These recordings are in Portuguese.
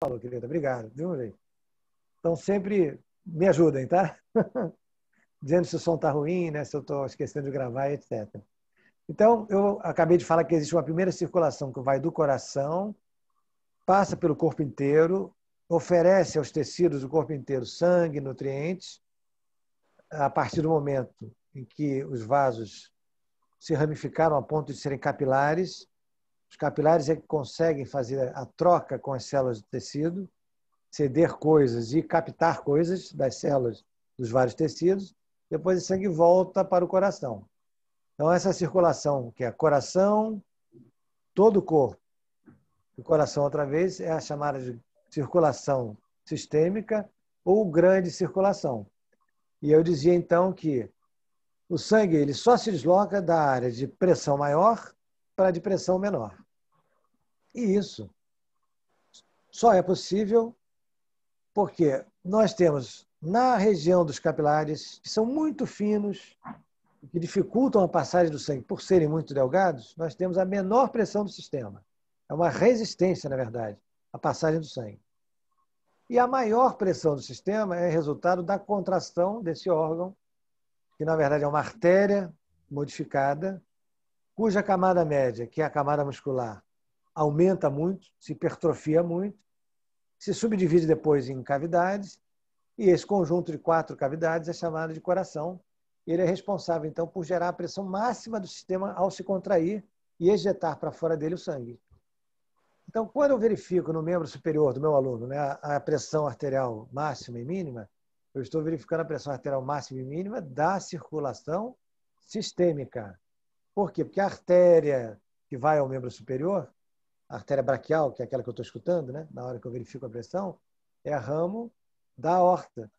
falou, querida. Obrigado. Viu, Rei? Então, sempre me ajudem, tá? Dizendo se o som está ruim, né? Se eu estou esquecendo de gravar, etc. Então, eu acabei de falar que existe uma primeira circulação que vai do coração, passa pelo corpo inteiro, oferece aos tecidos do corpo inteiro sangue, nutrientes. A partir do momento em que os vasos se ramificaram a ponto de serem capilares, os capilares é que conseguem fazer a troca com as células do tecido, ceder coisas e captar coisas das células dos vários tecidos, depois o sangue volta para o coração. Então, essa circulação, que é coração, todo o corpo, e coração outra vez, é a chamada de circulação sistêmica ou grande circulação. E eu dizia, então, que o sangue ele só se desloca da área de pressão maior para a de pressão menor. E isso só é possível porque nós temos na região dos capilares, que são muito finos, que dificultam a passagem do sangue por serem muito delgados, nós temos a menor pressão do sistema. É uma resistência, na verdade, à passagem do sangue. E a maior pressão do sistema é resultado da contração desse órgão, que na verdade é uma artéria modificada, cuja camada média, que é a camada muscular, aumenta muito, se hipertrofia muito, se subdivide depois em cavidades, e esse conjunto de 4 cavidades é chamado de coração. Ele é responsável, então, por gerar a pressão máxima do sistema ao se contrair e ejetar para fora dele o sangue. Então, quando eu verifico no membro superior do meu aluno, né, a pressão arterial máxima e mínima, eu estou verificando a pressão arterial máxima e mínima da circulação sistêmica. Por quê? Porque a artéria que vai ao membro superior, a artéria braquial, que é aquela que eu estou escutando, né, na hora que eu verifico a pressão, é a ramo da aorta,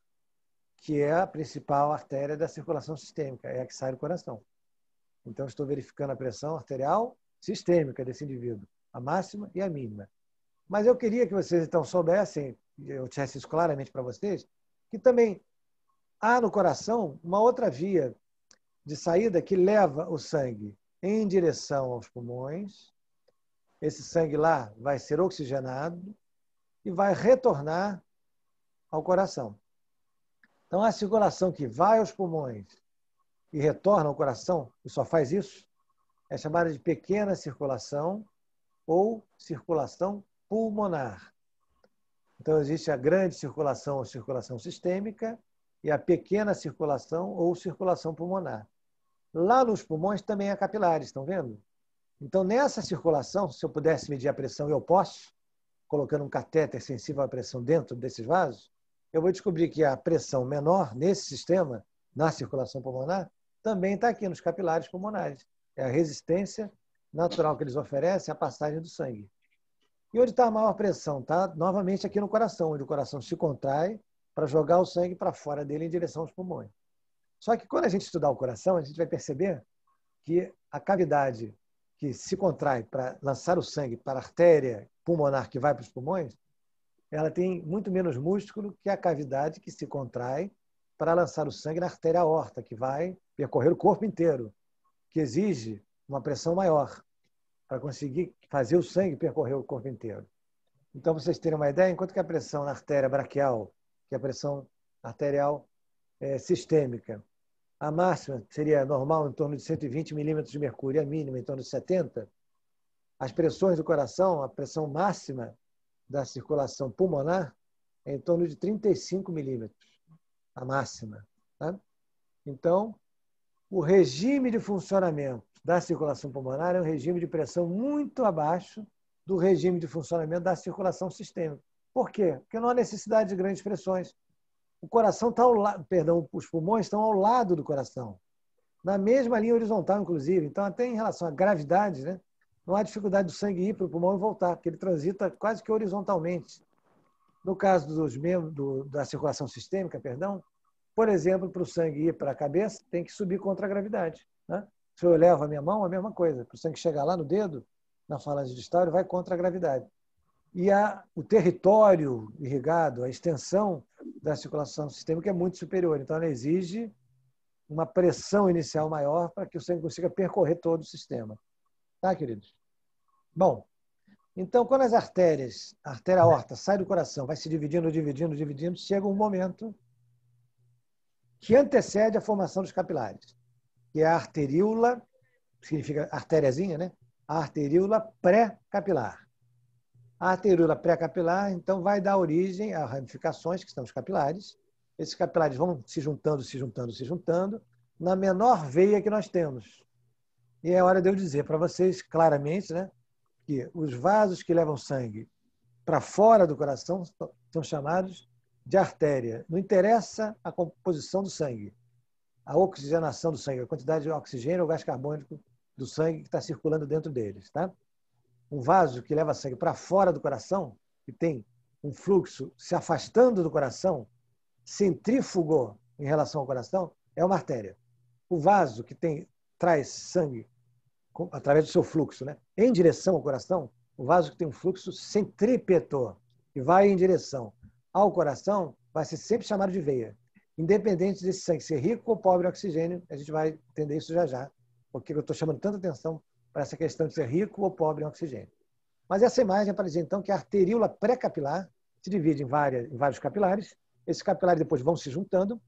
que é a principal artéria da circulação sistêmica, é a que sai do coração. Então, estou verificando a pressão arterial sistêmica desse indivíduo, a máxima e a mínima. Mas eu queria que vocês, então, soubessem, eu dissesse isso claramente para vocês, que também há no coração uma outra via de saída que leva o sangue em direção aos pulmões. Esse sangue lá vai ser oxigenado e vai retornar ao coração. Então, a circulação que vai aos pulmões e retorna ao coração, e só faz isso, é chamada de pequena circulação ou circulação pulmonar. Então, existe a grande circulação ou circulação sistêmica e a pequena circulação ou circulação pulmonar. Lá nos pulmões também há capilares, estão vendo? Então, nessa circulação, se eu pudesse medir a pressão, eu posso, colocando um catéter sensível à pressão dentro desses vasos, eu vou descobrir que a pressão menor nesse sistema, na circulação pulmonar, também está aqui nos capilares pulmonares. É a resistência natural que eles oferecem à passagem do sangue. E onde está a maior pressão? Está novamente aqui no coração, onde o coração se contrai para jogar o sangue para fora dele em direção aos pulmões. Só que quando a gente estudar o coração, a gente vai perceber que a cavidade que se contrai para lançar o sangue para a artéria pulmonar que vai para os pulmões, ela tem muito menos músculo que a cavidade que se contrai para lançar o sangue na artéria aorta, que vai percorrer o corpo inteiro, que exige uma pressão maior para conseguir fazer o sangue percorrer o corpo inteiro. Então, vocês terem uma ideia, enquanto que a pressão na artéria braquial, que é a pressão arterial sistêmica, a máxima seria normal em torno de 120 milímetros de mercúrio, a mínima em torno de 70, as pressões do coração, a pressão máxima da circulação pulmonar é em torno de 35 milímetros, a máxima. Tá? Então, o regime de funcionamento da circulação pulmonar é um regime de pressão muito abaixo do regime de funcionamento da circulação sistêmica. Por quê? Porque não há necessidade de grandes pressões. O coração está ao lado, perdão, os pulmões estão ao lado do coração, na mesma linha horizontal, inclusive. Então, até em relação à gravidade, né, não há dificuldade do sangue ir para o pulmão e voltar, porque ele transita quase que horizontalmente. No caso dos membros da circulação sistêmica, perdão, por exemplo, para o sangue ir para a cabeça, tem que subir contra a gravidade. Né? Se eu levo a minha mão, a mesma coisa. Para o sangue chegar lá no dedo, na falange distal, ele vai contra a gravidade. E o território irrigado, a extensão da circulação sistêmica é muito superior. Então, ela exige uma pressão inicial maior para que o sangue consiga percorrer todo o sistema. Tá, queridos? Bom, Então, quando as artérias, a artéria aorta sai do coração, vai se dividindo, dividindo, dividindo, chega um momento que antecede a formação dos capilares, que é a arteríola, que significa artériazinha, né? A arteríola pré-capilar. A arteríola pré-capilar, então, vai dar origem a ramificações, que são os capilares. Esses capilares vão se juntando, se juntando, se juntando, na menor veia que nós temos. E é hora de eu dizer para vocês claramente, né, que os vasos que levam sangue para fora do coração são chamados de artéria. Não interessa a composição do sangue, a oxigenação do sangue, a quantidade de oxigênio ou gás carbônico do sangue que está circulando dentro deles. Tá? Um vaso que leva sangue para fora do coração, que tem um fluxo se afastando do coração, centrífugo em relação ao coração, é uma artéria. O vaso que traz sangue através do seu fluxo, né, em direção ao coração, o vaso que tem um fluxo centrípeto, que vai em direção ao coração, vai ser sempre chamado de veia. Independente desse sangue ser rico ou pobre em oxigênio, a gente vai entender isso já já, porque eu estou chamando tanta atenção para essa questão de ser rico ou pobre em oxigênio. Mas essa imagem é para dizer, então, que a arteríola pré-capilar se divide em vários capilares. Esses capilares depois vão se juntando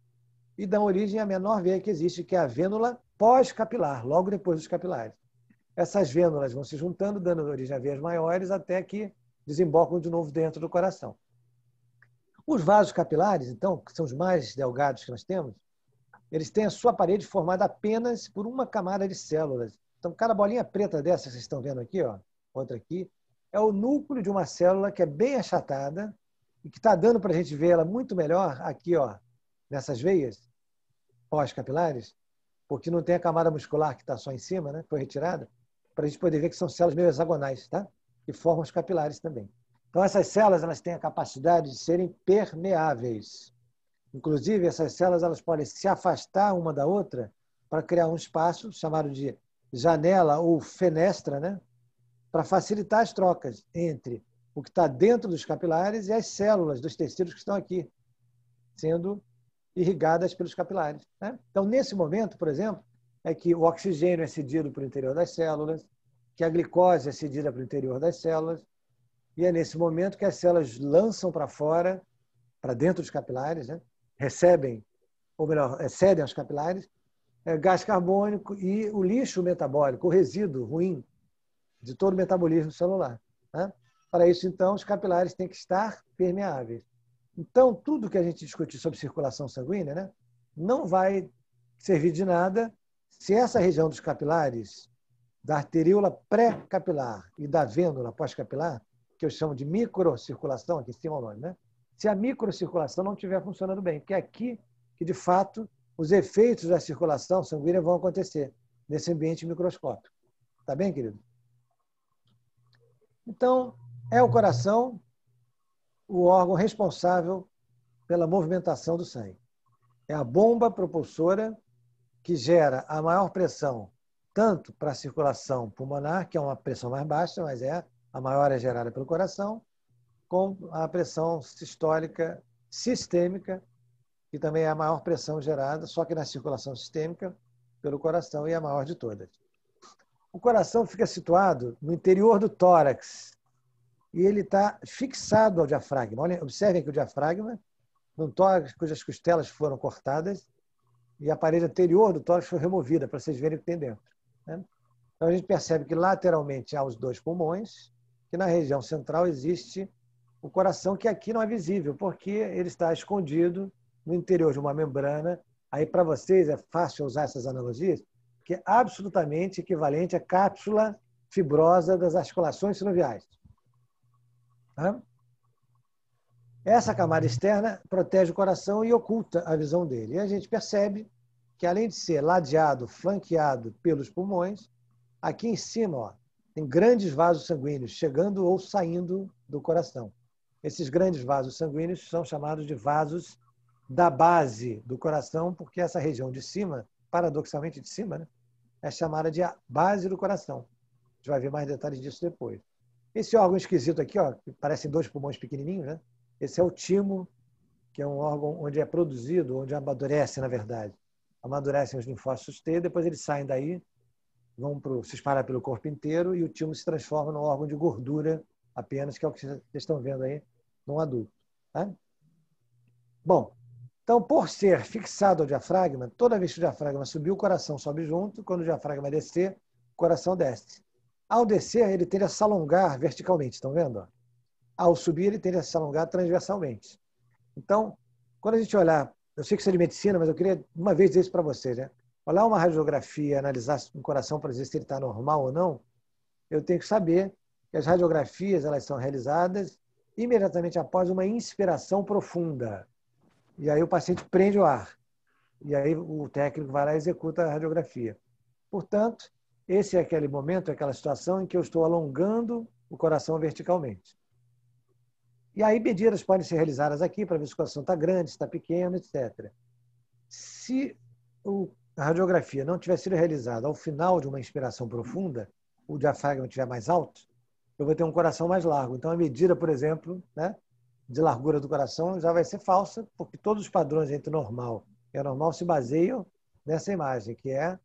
e dão origem à menor veia que existe, que é a vênula pós-capilar, logo depois dos capilares. Essas vênulas vão se juntando, dando origem a veias maiores, até que desembocam de novo dentro do coração. Os vasos capilares, então, que são os mais delgados que nós temos, eles têm a sua parede formada apenas por uma camada de células. Então, cada bolinha preta dessa que vocês estão vendo aqui, ó, outra aqui, é o núcleo de uma célula que é bem achatada e que está dando para a gente ver ela muito melhor aqui, ó, nessas veias pós-capilares, porque não tem a camada muscular que está só em cima, né? Foi retirada, para a gente poder ver que são células meio hexagonais, tá? Que formam os capilares também. Então, essas células elas têm a capacidade de serem permeáveis. Inclusive, essas células elas podem se afastar uma da outra para criar um espaço chamado de janela ou fenestra, né? Para facilitar as trocas entre o que está dentro dos capilares e as células dos tecidos que estão aqui, sendo irrigadas pelos capilares. Né? Então, nesse momento, por exemplo, é que o oxigênio é cedido para o interior das células, que a glicose é cedida para o interior das células, e é nesse momento que as células lançam para fora, para dentro dos capilares, né? Recebem, ou melhor, cedem aos capilares, gás carbônico e o lixo metabólico, o resíduo ruim de todo o metabolismo celular. Né? Para isso, então, os capilares têm que estar permeáveis. Então, tudo que a gente discutir sobre circulação sanguínea, né, não vai servir de nada se essa região dos capilares, da arteríola pré-capilar e da vênula pós-capilar, que eu chamo de microcirculação, aqui em cima é o nome, né? Se a microcirculação não estiver funcionando bem, porque é aqui que, de fato, os efeitos da circulação sanguínea vão acontecer, nesse ambiente microscópico. Tá bem, querido? Então, é o coração o órgão responsável pela movimentação do sangue. É a bomba propulsora que gera a maior pressão, tanto para a circulação pulmonar, que é uma pressão mais baixa, mas a maior é gerada pelo coração, com a pressão sistólica sistêmica, que também é a maior pressão gerada, só que na circulação sistêmica, pelo coração, e a maior de todas. O coração fica situado no interior do tórax, e ele está fixado ao diafragma. Olha, observem que o diafragma, num tórax cujas costelas foram cortadas, e a parede anterior do tórax foi removida, para vocês verem o que tem dentro. Né? Então, a gente percebe que lateralmente há os dois pulmões, que na região central existe o coração, que aqui não é visível, porque ele está escondido no interior de uma membrana. Aí, para vocês, é fácil usar essas analogias, que é absolutamente equivalente à cápsula fibrosa das articulações sinoviais. Tá? Essa camada externa protege o coração e oculta a visão dele. E a gente percebe que, além de ser ladeado, flanqueado pelos pulmões, aqui em cima, ó, tem grandes vasos sanguíneos chegando ou saindo do coração. Esses grandes vasos sanguíneos são chamados de vasos da base do coração, porque essa região de cima, paradoxalmente de cima, né, é chamada de base do coração. A gente vai ver mais detalhes disso depois. Esse órgão esquisito aqui, ó, que parecem dois pulmões pequenininhos, né? Esse é o timo, que é um órgão onde é produzido, onde amadurece, na verdade. Amadurecem os linfócitos T, depois eles saem daí, vão se espalhar pelo corpo inteiro e o timo se transforma num órgão de gordura apenas, que é o que vocês estão vendo aí num adulto. Tá? Bom, então, por ser fixado ao diafragma, toda vez que o diafragma subir, o coração sobe junto. Quando o diafragma descer, o coração desce. Ao descer, ele tende a se alongar verticalmente, estão vendo? Ao subir, ele tende a se alongar transversalmente. Então, quando a gente olhar, eu sei que isso é de medicina, mas eu queria uma vez dizer isso para vocês, né? Olhar uma radiografia, analisar um coração para dizer se ele está normal ou não, eu tenho que saber que as radiografias elas são realizadas imediatamente após uma inspiração profunda. E aí o paciente prende o ar. E aí o técnico vai lá e executa a radiografia. Portanto, esse é aquele momento, aquela situação em que eu estou alongando o coração verticalmente. E aí medidas podem ser realizadas aqui para ver se o coração está grande, se está pequeno, etc. Se a radiografia não tiver sido realizada ao final de uma inspiração profunda, o diafragma estiver mais alto, eu vou ter um coração mais largo. Então, a medida, por exemplo, né, de largura do coração já vai ser falsa, porque todos os padrões entre normal e anormal se baseiam nessa imagem, que é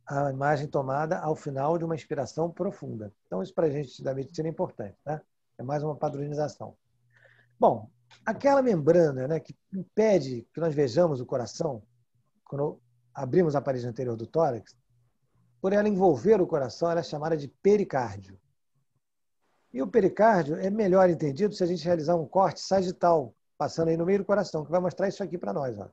a imagem tomada ao final de uma inspiração profunda. Então, isso para a gente da medicina é importante. Né? É mais uma padronização. Bom, aquela membrana, né, que impede que nós vejamos o coração, quando abrimos a parede anterior do tórax, por ela envolver o coração, ela é chamada de pericárdio. E o pericárdio é melhor entendido se a gente realizar um corte sagital, passando aí no meio do coração, que vai mostrar isso aqui para nós. Ó.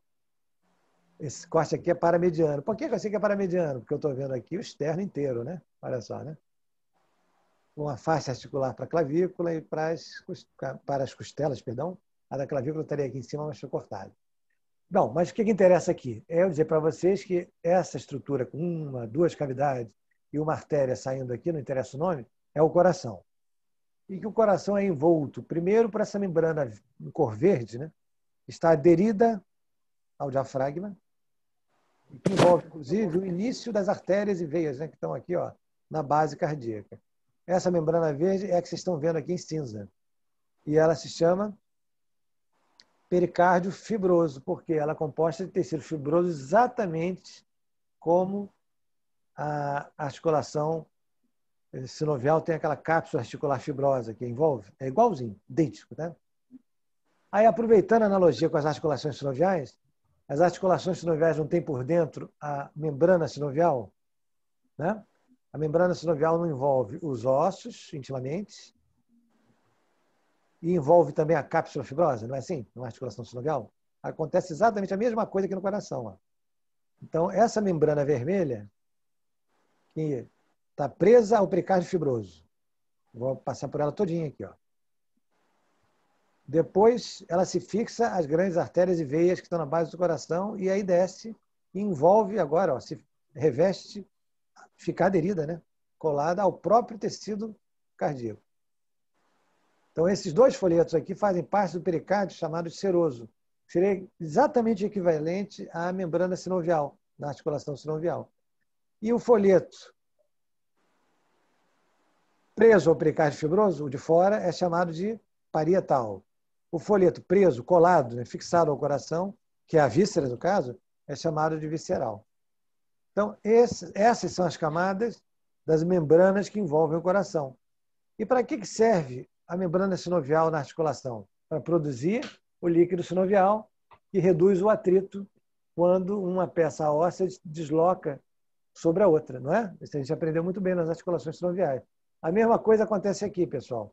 Esse corte aqui é paramediano. Por que eu sei que é paramediano? Porque eu estou vendo aqui o externo inteiro, né? Olha só, né? Uma face articular para a clavícula e para as costelas, perdão. A da clavícula estaria aqui em cima, mas foi cortada. Bom, mas o que interessa aqui? É eu dizer para vocês que essa estrutura com uma, duas cavidades e uma artéria saindo aqui, não interessa o nome, é o coração. E que o coração é envolto, primeiro, por essa membrana em cor verde, né? Está aderida ao diafragma, e que envolve, inclusive, o início das artérias e veias, né? Que estão aqui, ó, na base cardíaca. Essa membrana verde é a que vocês estão vendo aqui em cinza. E ela se chama pericárdio fibroso, porque ela é composta de tecido fibroso exatamente como a articulação sinovial tem aquela cápsula articular fibrosa que envolve. É igualzinho, idêntico. Tá? Aí, aproveitando a analogia com as articulações sinoviais, as articulações sinoviais não têm por dentro a membrana sinovial? Né? A membrana sinovial não envolve os ossos intimamente, e envolve também a cápsula fibrosa, não é assim? Numa articulação sinovial? Acontece exatamente a mesma coisa que no coração. Ó. Então, essa membrana vermelha, que está presa ao pericárdio fibroso, vou passar por ela todinha aqui. Ó. Depois, ela se fixa às grandes artérias e veias que estão na base do coração, e aí desce e envolve agora, ó, se reveste, fica aderida, né? Colada ao próprio tecido cardíaco. Então, esses dois folhetos aqui fazem parte do pericárdio chamado de seroso. Seria exatamente equivalente à membrana sinovial, na articulação sinovial. E o folheto preso ao pericárdio fibroso, o de fora, é chamado de parietal. O folheto preso, colado, né, fixado ao coração, que é a víscera do caso, é chamado de visceral. Então, essas são as camadas das membranas que envolvem o coração. E para que serve a membrana sinovial na articulação? Para produzir o líquido sinovial, que reduz o atrito quando uma peça óssea desloca sobre a outra, não é? Isso a gente aprendeu muito bem nas articulações sinoviais. A mesma coisa acontece aqui, pessoal.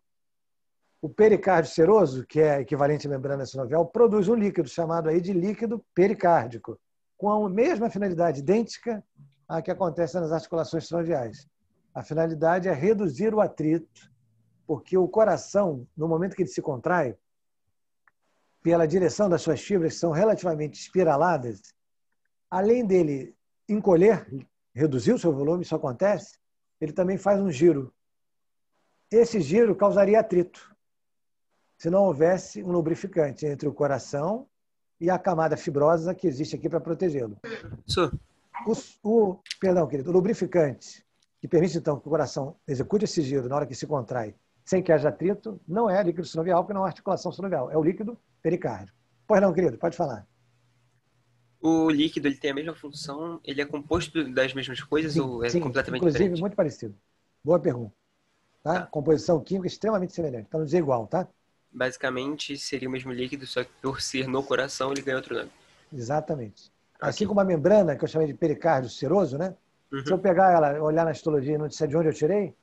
O pericárdio seroso, que é equivalente à membrana sinovial, produz um líquido chamado aí de líquido pericárdico, com a mesma finalidade idêntica à que acontece nas articulações sinoviais. A finalidade é reduzir o atrito, porque o coração, no momento que ele se contrai, pela direção das suas fibras, que são relativamente espiraladas, além dele encolher, reduzir o seu volume, isso acontece, ele também faz um giro. Esse giro causaria atrito, se não houvesse um lubrificante entre o coração e a camada fibrosa que existe aqui para protegê-lo. Perdão, querido, o lubrificante que permite, então, que o coração execute esse giro na hora que se contrai, sem que haja atrito, não é líquido sinovial, porque não é articulação sinovial, é o líquido pericárdio. Pois não, querido, pode falar. O líquido ele tem a mesma função? Ele é composto das mesmas coisas, Sim, ou é sim, completamente inclusive diferente? muito parecido. Boa pergunta. Tá? Tá. Composição química extremamente semelhante, para não dizer igual, tá? Basicamente, seria o mesmo líquido, só que por ser no coração, ele ganha outro nome. Exatamente. Assim Ok. como a membrana, que eu chamei de pericárdio seroso, né? Se eu Uhum. pegar ela, olhar na histologia e não disser de onde eu tirei,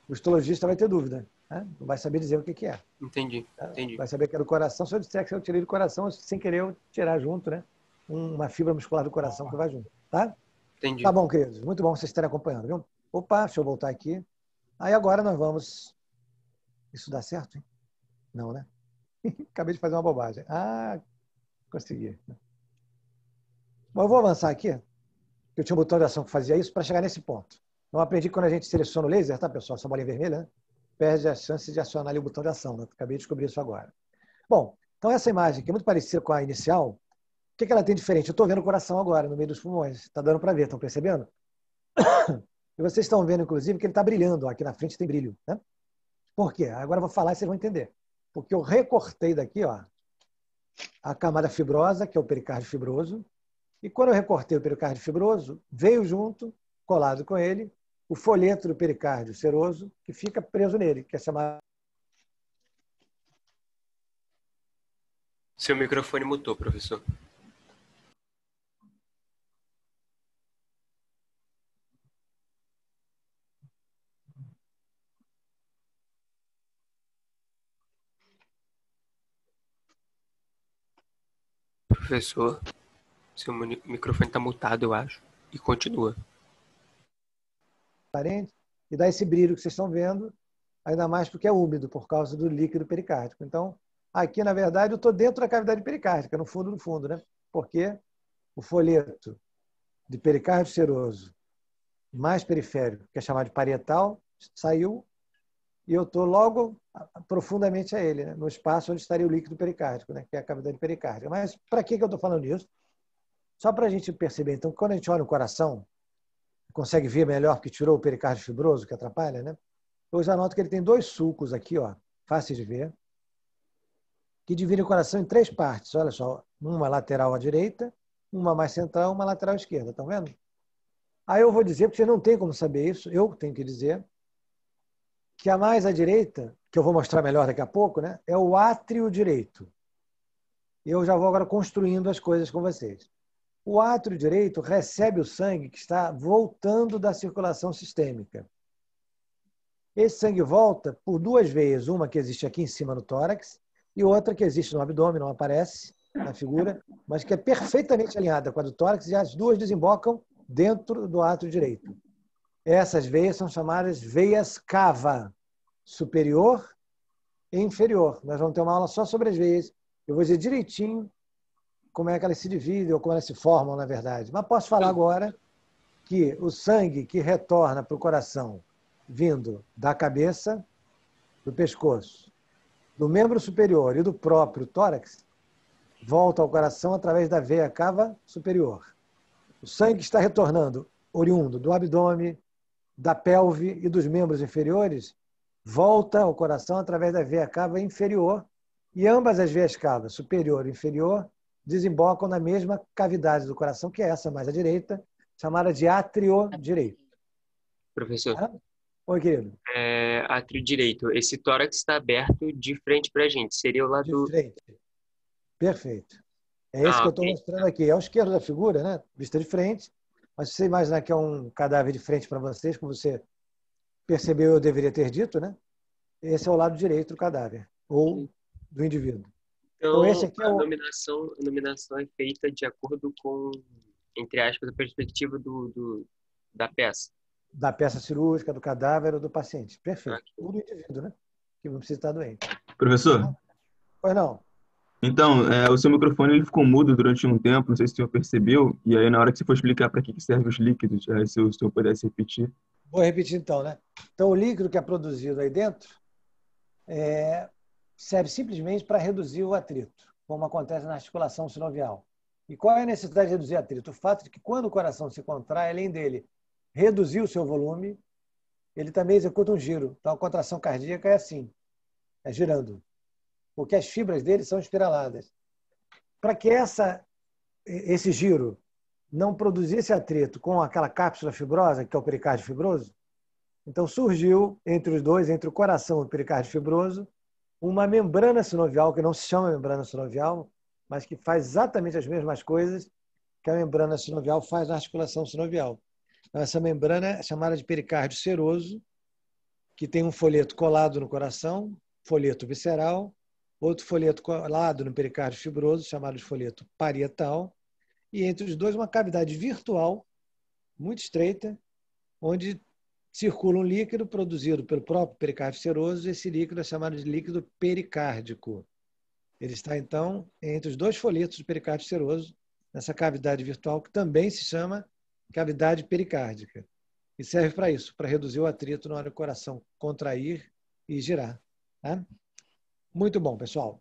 o histologista vai ter dúvida. Né? Não vai saber dizer o que é. Entendi. Tá? Entendi. Vai saber que é do coração. Se eu disser que eu tirei do coração, sem querer eu tirar junto, né? Uma fibra muscular do coração que vai junto. Tá? Tá Entendi. bom, queridos. Muito bom vocês estarem acompanhando, viu? Opa, deixa eu voltar aqui. Aí agora nós vamos. Isso dá certo, hein? Não, né? Acabei de fazer uma bobagem. Ah, consegui. Bom, eu vou avançar aqui. Eu tinha um botão de ação que fazia isso para chegar nesse ponto. Não aprendi que quando a gente seleciona o laser, tá, pessoal? Essa bolinha vermelha, né? Perde a chance de acionar ali o botão de ação. Né? Acabei de descobrir isso agora. Bom, então essa imagem, que é muito parecida com a inicial, o que ela tem de diferente? Eu estou vendo o coração agora, no meio dos pulmões. Está dando para ver, estão percebendo? E vocês estão vendo, inclusive, que ele está brilhando. Aqui na frente tem brilho. Né? Por quê? Agora eu vou falar e vocês vão entender. Porque eu recortei daqui ó, a camada fibrosa, que é o pericárdio fibroso, e quando eu recortei o pericárdio fibroso, veio junto, colado com ele, o folheto do pericárdio seroso, que fica preso nele, que é chamado. Seu microfone mutou, professor. Professor, seu microfone está mutado, eu acho. E continua. Transparente, e dá esse brilho que vocês estão vendo, ainda mais porque é úmido, por causa do líquido pericárdico. Então, aqui, na verdade, eu estou dentro da cavidade pericárdica, no fundo do fundo, né? Porque o folheto de pericárdio seroso mais periférico, que é chamado de parietal, saiu e eu estou logo profundamente a ele, né? No espaço onde estaria o líquido pericárdico, né? Que é a cavidade pericárdica. Mas para que eu estou falando isso? Só para a gente perceber. Então, quando a gente olha o coração, consegue ver melhor que tirou o pericárdio fibroso, que atrapalha, né? Eu já noto que ele tem dois sulcos aqui, ó, fáceis de ver, que dividem o coração em três partes. Olha só, uma lateral à direita, uma mais central, uma lateral à esquerda. Estão vendo? Aí eu vou dizer, porque você não tem como saber isso, eu tenho que dizer, que a mais à direita, que eu vou mostrar melhor daqui a pouco, né, é o átrio direito. E eu já vou agora construindo as coisas com vocês. O átrio direito recebe o sangue que está voltando da circulação sistêmica. Esse sangue volta por duas veias, uma que existe aqui em cima no tórax e outra que existe no abdômen, não aparece na figura, mas que é perfeitamente alinhada com a do tórax e as duas desembocam dentro do átrio direito. Essas veias são chamadas veias cava, superior e inferior. Nós vamos ter uma aula só sobre as veias. Eu vou dizer direitinho como é que elas se dividem ou como elas se formam, na verdade. Mas posso falar agora que o sangue que retorna para o coração, vindo da cabeça, do pescoço, do membro superior e do próprio tórax, volta ao coração através da veia cava superior. O sangue que está retornando, oriundo do abdômen, da pelve e dos membros inferiores, volta ao coração através da veia cava inferior e ambas as veias cava, superior e inferior, desembocam na mesma cavidade do coração, que é essa mais à direita, chamada de átrio direito. Professor, Tá? Oi, querido. átrio direito. Esse tórax está aberto de frente para a gente. Seria o De lado... frente. Perfeito. É esse Ah, que eu estou ok. mostrando aqui. É o esquerdo da figura, né? Vista de frente. Mas se você imaginar que é um cadáver de frente para vocês, como você percebeu, eu deveria ter dito, né? Esse é o lado direito do cadáver, ou do indivíduo. Então, esse Então, aqui é o a nominação é feita de acordo com, entre aspas, a perspectiva da peça. da peça cirúrgica, do cadáver ou do paciente. Perfeito. Ok. Ou do indivíduo, né? Que não precisa estar doente. Professor, Tá? Pois não. então, o seu microfone ele ficou mudo durante um tempo, não sei se o senhor percebeu, e aí na hora que você for explicar para que servem os líquidos, aí se o senhor pudesse repetir. Vou repetir então, né? Então, o líquido que é produzido aí dentro serve simplesmente para reduzir o atrito, como acontece na articulação sinovial. E qual é a necessidade de reduzir atrito? O fato de que quando o coração se contrai, além dele reduzir o seu volume, ele também executa um giro. Então, a contração cardíaca é assim, é girando, porque as fibras dele são espiraladas. Para que esse giro não produzisse atrito com aquela cápsula fibrosa, que é o pericárdio fibroso, Então surgiu entre os dois, entre o coração e o pericárdio fibroso, uma membrana sinovial, que não se chama membrana sinovial, mas que faz exatamente as mesmas coisas que a membrana sinovial faz na articulação sinovial. Então, essa membrana é chamada de pericárdio seroso, que tem um folheto colado no coração, folheto visceral, outro folheto colado no pericárdio fibroso, chamado de folheto parietal, e entre os dois uma cavidade virtual, muito estreita, onde circula um líquido produzido pelo próprio pericárdio seroso, e esse líquido é chamado de líquido pericárdico. Ele está, então, entre os dois folhetos do pericárdio seroso, nessa cavidade virtual, que também se chama cavidade pericárdica. E serve para isso, para reduzir o atrito na hora do coração contrair e girar. Tá? Muito bom, pessoal.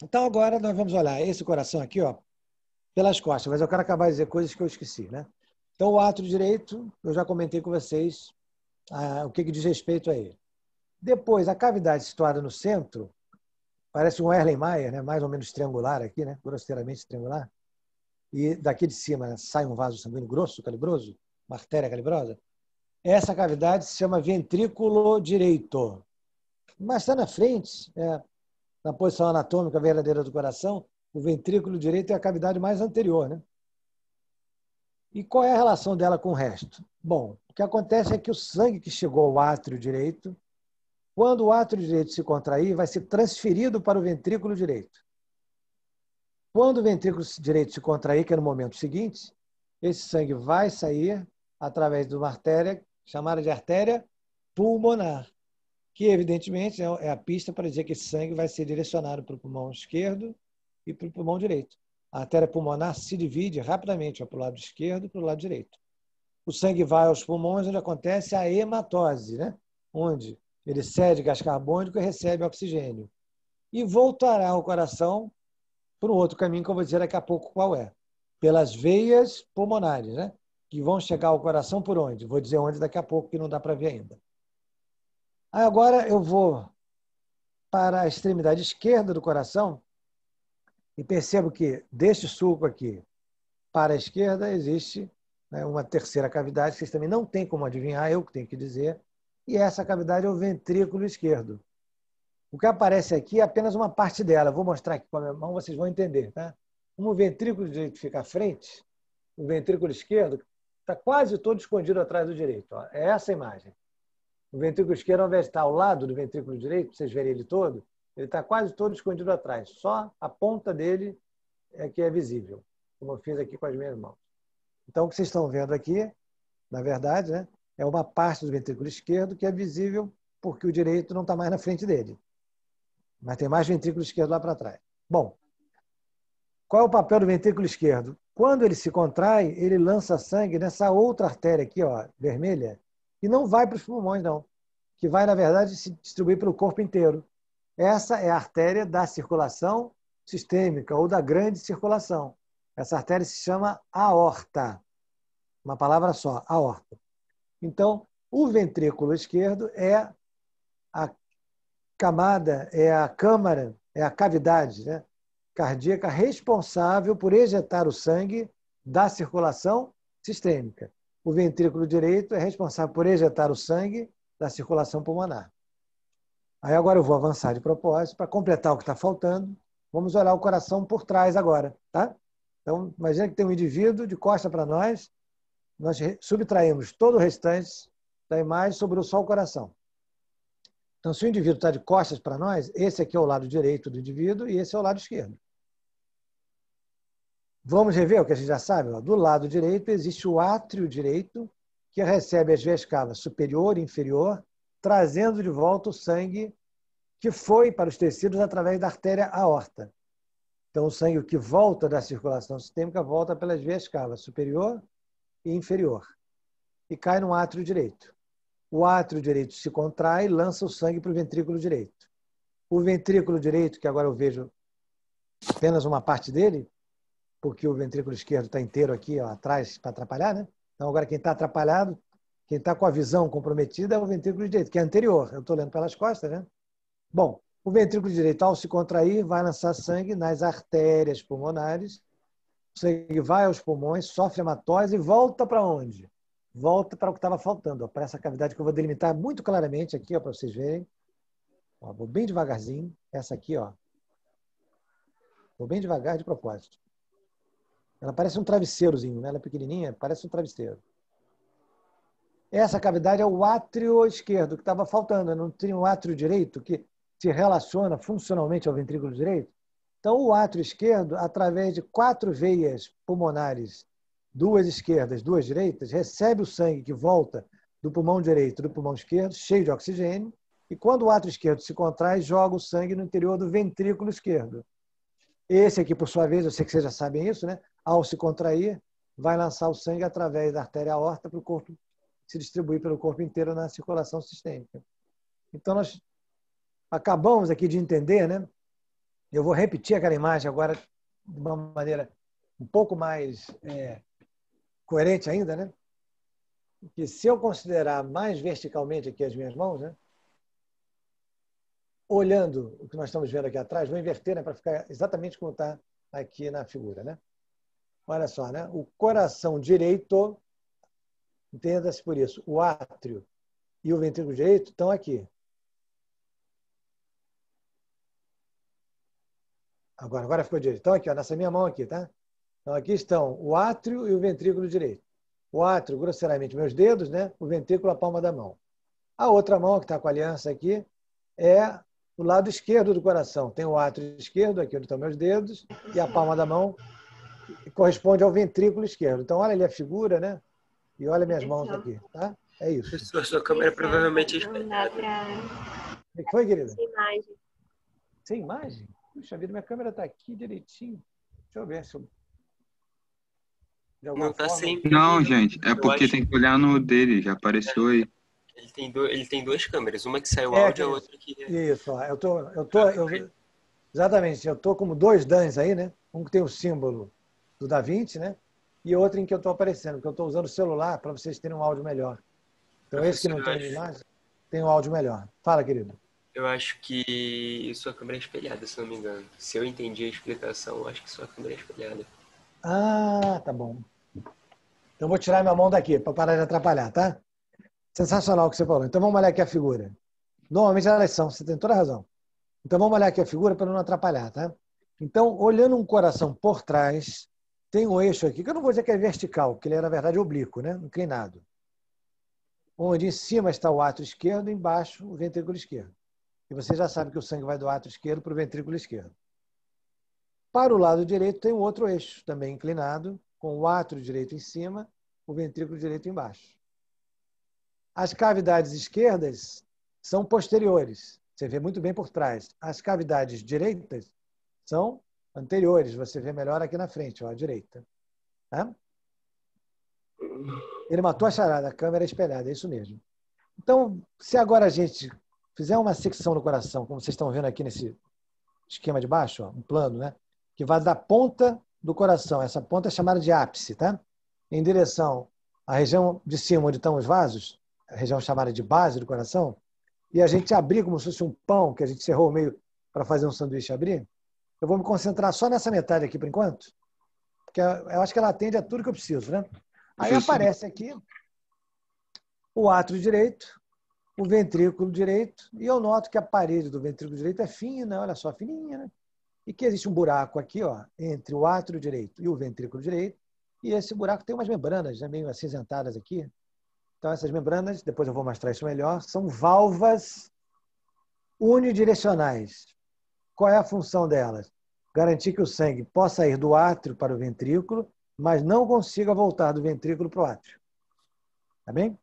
Então, agora nós vamos olhar esse coração aqui, ó, pelas costas, mas eu quero acabar de dizer coisas que eu esqueci, né? Então, o átrio direito, eu já comentei com vocês o que diz respeito a ele. Depois, a cavidade situada no centro, parece um Erlenmeyer, né? Mais ou menos triangular aqui, né? Grosseiramente triangular. E daqui de cima, né, sai um vaso sanguíneo grosso, calibroso, uma artéria calibrosa. Essa cavidade se chama ventrículo direito. Mas está na frente, na posição anatômica verdadeira do coração, o ventrículo direito é a cavidade mais anterior, né? E qual é a relação dela com o resto? Bom, o que acontece é que o sangue que chegou ao átrio direito, quando o átrio direito se contrair, vai ser transferido para o ventrículo direito. Quando o ventrículo direito se contrair, que é no momento seguinte, esse sangue vai sair através de uma artéria chamada de artéria pulmonar, que evidentemente é a pista para dizer que esse sangue vai ser direcionado para o pulmão esquerdo e para o pulmão direito. A artéria pulmonar se divide rapidamente para o lado esquerdo e para o lado direito. O sangue vai aos pulmões, onde acontece a hematose, né? Onde ele cede gás carbônico e recebe oxigênio. E voltará ao coração por um outro caminho que eu vou dizer daqui a pouco qual é. Pelas veias pulmonares, né? Que vão chegar ao coração por onde? Vou dizer onde daqui a pouco, que não dá para ver ainda. Agora eu vou para a extremidade esquerda do coração e percebo que deste sulco aqui para a esquerda existe, né, uma terceira cavidade, que vocês também não têm como adivinhar, eu que tenho que dizer, e essa cavidade é o ventrículo esquerdo. O que aparece aqui é apenas uma parte dela. Eu vou mostrar aqui com a minha mão, vocês vão entender. Tá? Como o ventrículo direito fica à frente, o ventrículo esquerdo está quase todo escondido atrás do direito. Ó. É essa a imagem. O ventrículo esquerdo, ao invés de estar ao lado do ventrículo direito, para vocês verem ele todo, ele está quase todo escondido atrás. Só a ponta dele é que é visível, como eu fiz aqui com as minhas mãos. Então, o que vocês estão vendo aqui, na verdade, né, é uma parte do ventrículo esquerdo que é visível porque o direito não está mais na frente dele. Mas tem mais ventrículo esquerdo lá para trás. Bom, qual é o papel do ventrículo esquerdo? Quando ele se contrai, ele lança sangue nessa outra artéria aqui, ó, vermelha, e não vai para os pulmões, não. Que vai, na verdade, se distribuir pelo corpo inteiro. Essa é a artéria da circulação sistêmica ou da grande circulação. Essa artéria se chama aorta. Uma palavra só, aorta. Então, o ventrículo esquerdo é a camada, é a câmara, é a cavidade, né, cardíaca responsável por ejetar o sangue da circulação sistêmica. O ventrículo direito é responsável por ejetar o sangue da circulação pulmonar. Aí agora eu vou avançar de propósito para completar o que está faltando. Vamos olhar o coração por trás agora, tá? Então, imagina que tem um indivíduo de costa para nós subtraímos todo o restante da imagem, sobrou só o coração. Então, se o indivíduo está de costas para nós, esse aqui é o lado direito do indivíduo e esse é o lado esquerdo. Vamos rever o que a gente já sabe? Do lado direito existe o átrio direito, que recebe as veias cavas superior e inferior, trazendo de volta o sangue que foi para os tecidos através da artéria aorta. Então, o sangue que volta da circulação sistêmica volta pelas veias cavas superior e inferior e cai no átrio direito. O átrio direito se contrai e lança o sangue para o ventrículo direito. O ventrículo direito, que agora eu vejo apenas uma parte dele, porque o ventrículo esquerdo está inteiro aqui, ó, atrás para atrapalhar, né? Então agora quem está atrapalhado, quem está com a visão comprometida é o ventrículo direito, que é anterior. Eu estou olhando pelas costas, né? Bom, o ventrículo direito, ao se contrair, vai lançar sangue nas artérias pulmonares. O sangue vai aos pulmões, sofre hematose e volta para onde? volta para o que estava faltando, para essa cavidade que eu vou delimitar muito claramente aqui, para vocês verem. Ó, vou bem devagarzinho. Essa aqui, ó. Vou bem devagar de propósito. Ela parece um travesseirozinho, né? Ela é pequenininha, parece um travesseiro. Essa cavidade é o átrio esquerdo, que estava faltando. Não tinha um átrio direito que se relaciona funcionalmente ao ventrículo direito? Então, o átrio esquerdo, através de 4 veias pulmonares, 2 esquerdas, 2 direitas, recebe o sangue que volta do pulmão direito e do pulmão esquerdo, cheio de oxigênio, e quando o átrio esquerdo se contrai, joga o sangue no interior do ventrículo esquerdo. Esse aqui, por sua vez, eu sei que vocês já sabem isso, né? Ao se contrair, vai lançar o sangue através da artéria aorta para o corpo se distribuir pelo corpo inteiro na circulação sistêmica. Então, nós acabamos aqui de entender, né? Eu vou repetir aquela imagem agora de uma maneira um pouco mais coerente ainda, né? Que se eu considerar mais verticalmente aqui as minhas mãos, né? Olhando o que nós estamos vendo aqui atrás, vou inverter, né, para ficar exatamente como está aqui na figura, né? Olha só, né? O coração direito, entenda-se por isso, o átrio e o ventrículo direito estão aqui. Agora ficou direito. Então, aqui, ó, nessa minha mão aqui, tá? Então, aqui estão o átrio e o ventrículo direito. O átrio, grosseiramente, meus dedos, né? O ventrículo, a palma da mão. A outra mão, que está com a aliança aqui, é o lado esquerdo do coração. Tem o átrio esquerdo, aqui onde estão meus dedos, e a palma da mão corresponde ao ventrículo esquerdo. Então, olha ali a figura, né? E olha minhas mãos aqui, tá? É isso. Professor, sua câmera provavelmente é Não dá espelhada. O que foi, querida? Sem imagem. Sem imagem? Puxa vida, minha câmera está aqui direitinho. Deixa eu ver se eu... De alguma Não tá forma... sem. Não, gente, é Eu porque acho- tem que olhar no dele, já apareceu aí. Ele tem 2 câmeras, uma que sai o É, áudio e a que- outra que. Isso, ó, exatamente, eu estou como 2 DANs aí, né? Um que tem o símbolo do Da Vinci, né? E outro em que eu estou aparecendo, porque eu estou usando o celular para vocês terem um áudio melhor. Então, esse que não Professor, tem imagem, tem um áudio melhor. Fala, querido. Eu acho que sua câmera é espelhada, se não me engano. Se eu entendi a explicação, eu acho que sua câmera é espelhada. Ah, tá bom. Então, vou tirar minha mão daqui para parar de atrapalhar, tá? Sensacional o que você falou. Então, vamos olhar aqui a figura. Normalmente elas são, você tem toda a razão. Então, vamos olhar aqui a figura para não atrapalhar, tá? Então, olhando um coração por trás, tem um eixo aqui, que eu não vou dizer que é vertical, porque ele é, na verdade, oblíquo, né? Inclinado. Onde em cima está o átrio esquerdo, embaixo o ventrículo esquerdo. E você já sabe que o sangue vai do átrio esquerdo para o ventrículo esquerdo. Para o lado direito tem um outro eixo, também inclinado, com o átrio direito em cima, o ventrículo direito embaixo. As cavidades esquerdas são posteriores. Você vê muito bem por trás. As cavidades direitas são anteriores. Você vê melhor aqui na frente, ó, à direita. Tá? Ele matou a charada, a câmera é espelhada, é isso mesmo. Então, se agora a gente fizer uma secção no coração, como vocês estão vendo aqui nesse esquema de baixo, ó, um plano, né? Que vai da ponta do coração, essa ponta é chamada de ápice, tá? Em direção à região de cima, onde estão os vasos, a região chamada de base do coração, e a gente abrir como se fosse um pão, que a gente cerrou o meio para fazer um sanduíche abrir, eu vou me concentrar só nessa metade aqui por enquanto, porque eu acho que ela atende a tudo que eu preciso, né? Aí aparece aqui o átrio direito, o ventrículo direito, e eu noto que a parede do ventrículo direito é fina, olha só, fininha, né? E que existe um buraco aqui, ó, entre o átrio direito e o ventrículo direito, e esse buraco tem umas membranas, né, meio acinzentadas aqui. Então, essas membranas, depois eu vou mostrar isso melhor, são válvulas unidirecionais. Qual é a função delas? Garantir que o sangue possa ir do átrio para o ventrículo, mas não consiga voltar do ventrículo para o átrio. Tá bem?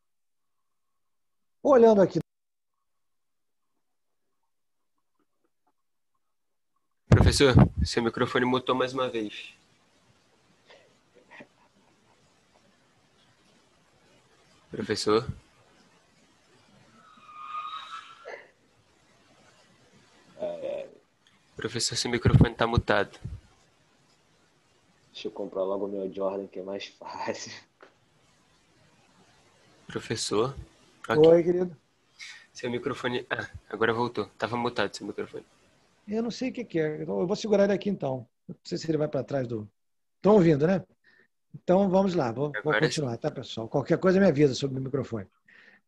Olhando aqui. Professor, seu microfone mutou mais uma vez. Professor? Professor, seu microfone está mutado. Deixa eu comprar logo o meu Jordan, que é mais fácil. Professor? Ok. Oi, querido. Seu microfone... Ah, agora voltou. Estava mutado seu microfone. Eu não sei o que é. Eu vou segurar ele aqui, então. Não sei se ele vai para trás do... Estão ouvindo, né? Então, vamos lá, vou Agora continuar, tá, pessoal? Qualquer coisa me avisa sobre o microfone.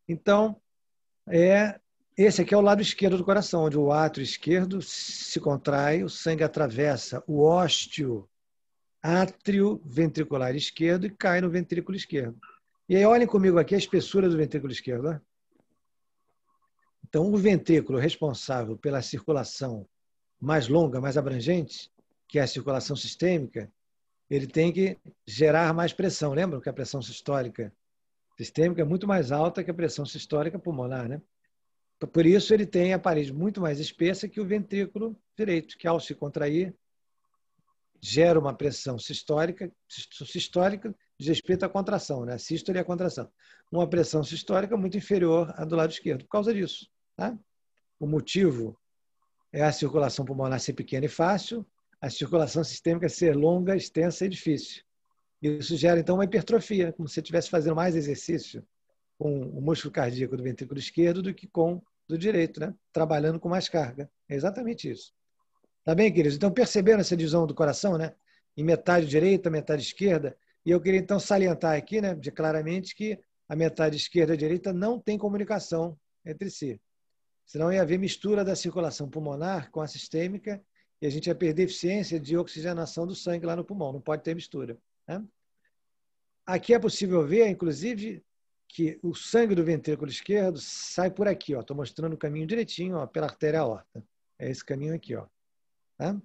Então, esse aqui é o lado esquerdo do coração, onde o átrio esquerdo se contrai, o sangue atravessa o ósteo átrio ventricular esquerdo e cai no ventrículo esquerdo. E aí, olhem comigo aqui a espessura do ventrículo esquerdo. Ó. Então, o ventrículo responsável pela circulação mais longa, mais abrangente, que é a circulação sistêmica, ele tem que gerar mais pressão. Lembram que a pressão sistólica sistêmica é muito mais alta que a pressão sistólica pulmonar, né? Por isso, ele tem a parede muito mais espessa que o ventrículo direito, que ao se contrair, gera uma pressão sistólica diz respeito à contração, né? A sístole é a contração. Uma pressão sistólica muito inferior à do lado esquerdo, por causa disso. Tá? O motivo é a circulação pulmonar ser pequena e fácil, a circulação sistêmica ser longa, extensa e difícil. Isso gera, então, uma hipertrofia, como se você estivesse fazendo mais exercício com o músculo cardíaco do ventrículo esquerdo do que com do direito, né? Trabalhando com mais carga. É exatamente isso. Tá bem, queridos? Então, perceberam essa divisão do coração, né? Em metade direita, metade esquerda. E eu queria, então, salientar aqui, né, claramente, que a metade esquerda e a direita não tem comunicação entre si. Senão ia haver mistura da circulação pulmonar com a sistêmica e a gente ia perder eficiência de oxigenação do sangue lá no pulmão. Não pode ter mistura. Né? Aqui é possível ver, inclusive, que o sangue do ventrículo esquerdo sai por aqui. Estou mostrando o caminho direitinho, ó, pela artéria aorta. É esse caminho aqui. Ó. Tá?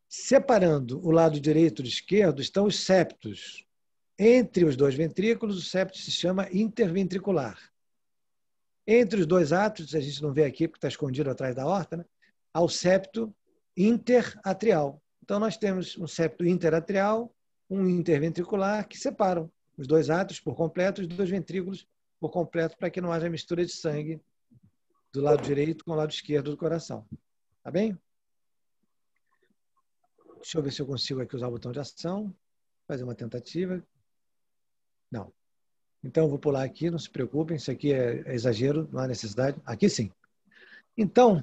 Separando o lado direito do esquerdo estão os septos. Entre os dois ventrículos, o septo se chama interventricular. Entre os dois átrios, a gente não vê aqui porque está escondido atrás da aorta, né? Há o septo interatrial. Então, nós temos um septo interatrial, um interventricular, que separam os dois átrios por completo, os dois ventrículos por completo, para que não haja mistura de sangue do lado direito com o lado esquerdo do coração. Tá bem? Deixa eu ver se eu consigo aqui usar o botão de ação. Fazer uma tentativa. Não. Então, eu vou pular aqui, não se preocupem, isso aqui é exagero, não há necessidade. Aqui sim. Então,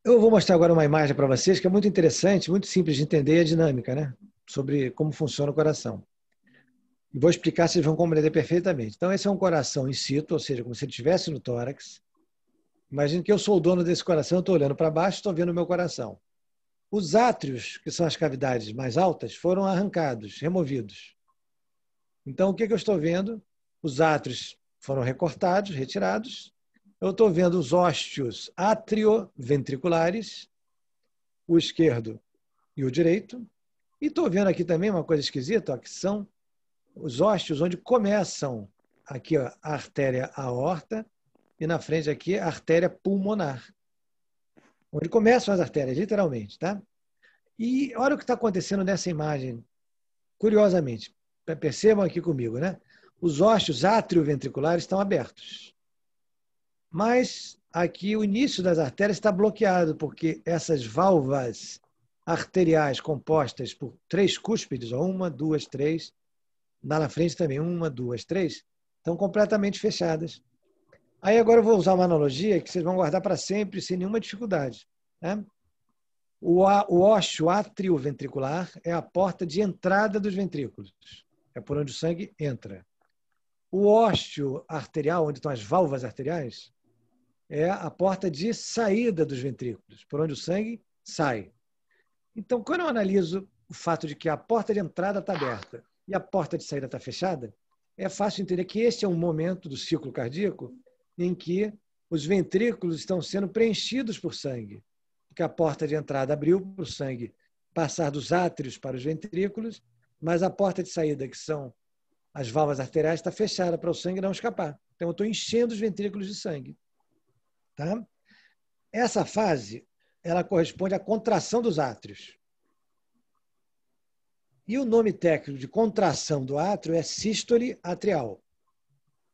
eu vou mostrar agora uma imagem para vocês que é muito interessante, muito simples de entender a dinâmica, né? Sobre como funciona o coração. E vou explicar, vocês vão compreender perfeitamente. Então, esse é um coração in situ, ou seja, como se ele estivesse no tórax. Imagine que eu sou o dono desse coração, eu estou olhando para baixo, estou vendo o meu coração. Os átrios, que são as cavidades mais altas, foram arrancados, removidos. Então, o que eu estou vendo? Os átrios foram recortados, retirados. Eu estou vendo os ósteos atrioventriculares, o esquerdo e o direito. E estou vendo aqui também uma coisa esquisita, ó, que são os ósteos onde começam aqui ó, a artéria aorta e na frente aqui a artéria pulmonar. Onde começam as artérias, literalmente. Tá? E olha o que está acontecendo nessa imagem, curiosamente. Percebam aqui comigo, né? Os ósteos atrioventriculares estão abertos. Mas aqui o início das artérias está bloqueado, porque essas válvulas arteriais compostas por 3 cúspides, ó, 1, 2, 3, lá na frente também, 1, 2, 3, estão completamente fechadas. Aí agora eu vou usar uma analogia que vocês vão guardar para sempre, sem nenhuma dificuldade. Né? O ósteo atrioventricular é a porta de entrada dos ventrículos. É por onde o sangue entra. O ósteo arterial, onde estão as válvulas arteriais, é a porta de saída dos ventrículos, por onde o sangue sai. Então, quando eu analiso o fato de que a porta de entrada está aberta e a porta de saída está fechada, é fácil entender que este é um momento do ciclo cardíaco em que os ventrículos estão sendo preenchidos por sangue, porque a porta de entrada abriu para o sangue passar dos átrios para os ventrículos, mas a porta de saída, que são as válvulas arteriais, está fechada para o sangue não escapar. Então, eu estou enchendo os ventrículos de sangue. Tá? Essa fase, ela corresponde à contração dos átrios. E o nome técnico de contração do átrio é sístole atrial.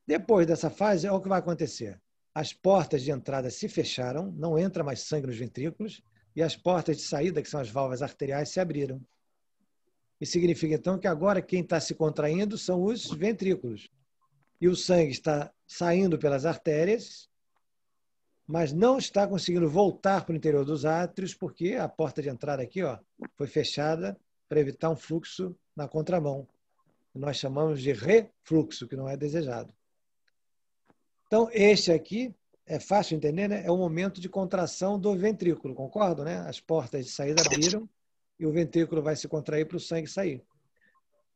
Depois dessa fase, é o que vai acontecer. As portas de entrada se fecharam, não entra mais sangue nos ventrículos, e as portas de saída, que são as válvulas arteriais, se abriram. Isso significa, então, que agora quem está se contraindo são os ventrículos. E o sangue está saindo pelas artérias, mas não está conseguindo voltar para o interior dos átrios, porque a porta de entrada aqui ó, foi fechada para evitar um fluxo na contramão. Nós chamamos de refluxo, que não é desejado. Então, este aqui, é fácil entender, né? É o momento de contração do ventrículo, concordo, né? As portas de saída abriram e o ventrículo vai se contrair para o sangue sair.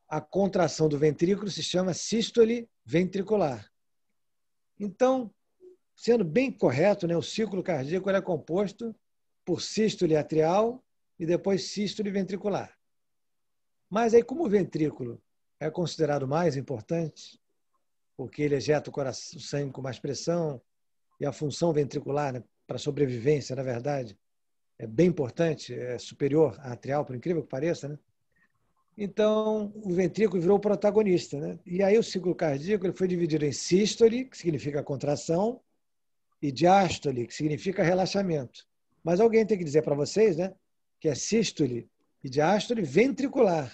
A contração do ventrículo se chama sístole ventricular. Então, sendo bem correto, né? O ciclo cardíaco é composto por sístole atrial e depois sístole ventricular. Mas aí, como o ventrículo é considerado mais importante, porque ele ejeta o sangue com mais pressão, e a função ventricular, né, para a sobrevivência, na verdade, é bem importante, é superior à atrial, por incrível que pareça, né? Então, o ventrículo virou o protagonista, né? E aí o ciclo cardíaco ele foi dividido em sístole, que significa contração, e diástole, que significa relaxamento. Mas alguém tem que dizer para vocês, né, que é sístole e diástole ventricular.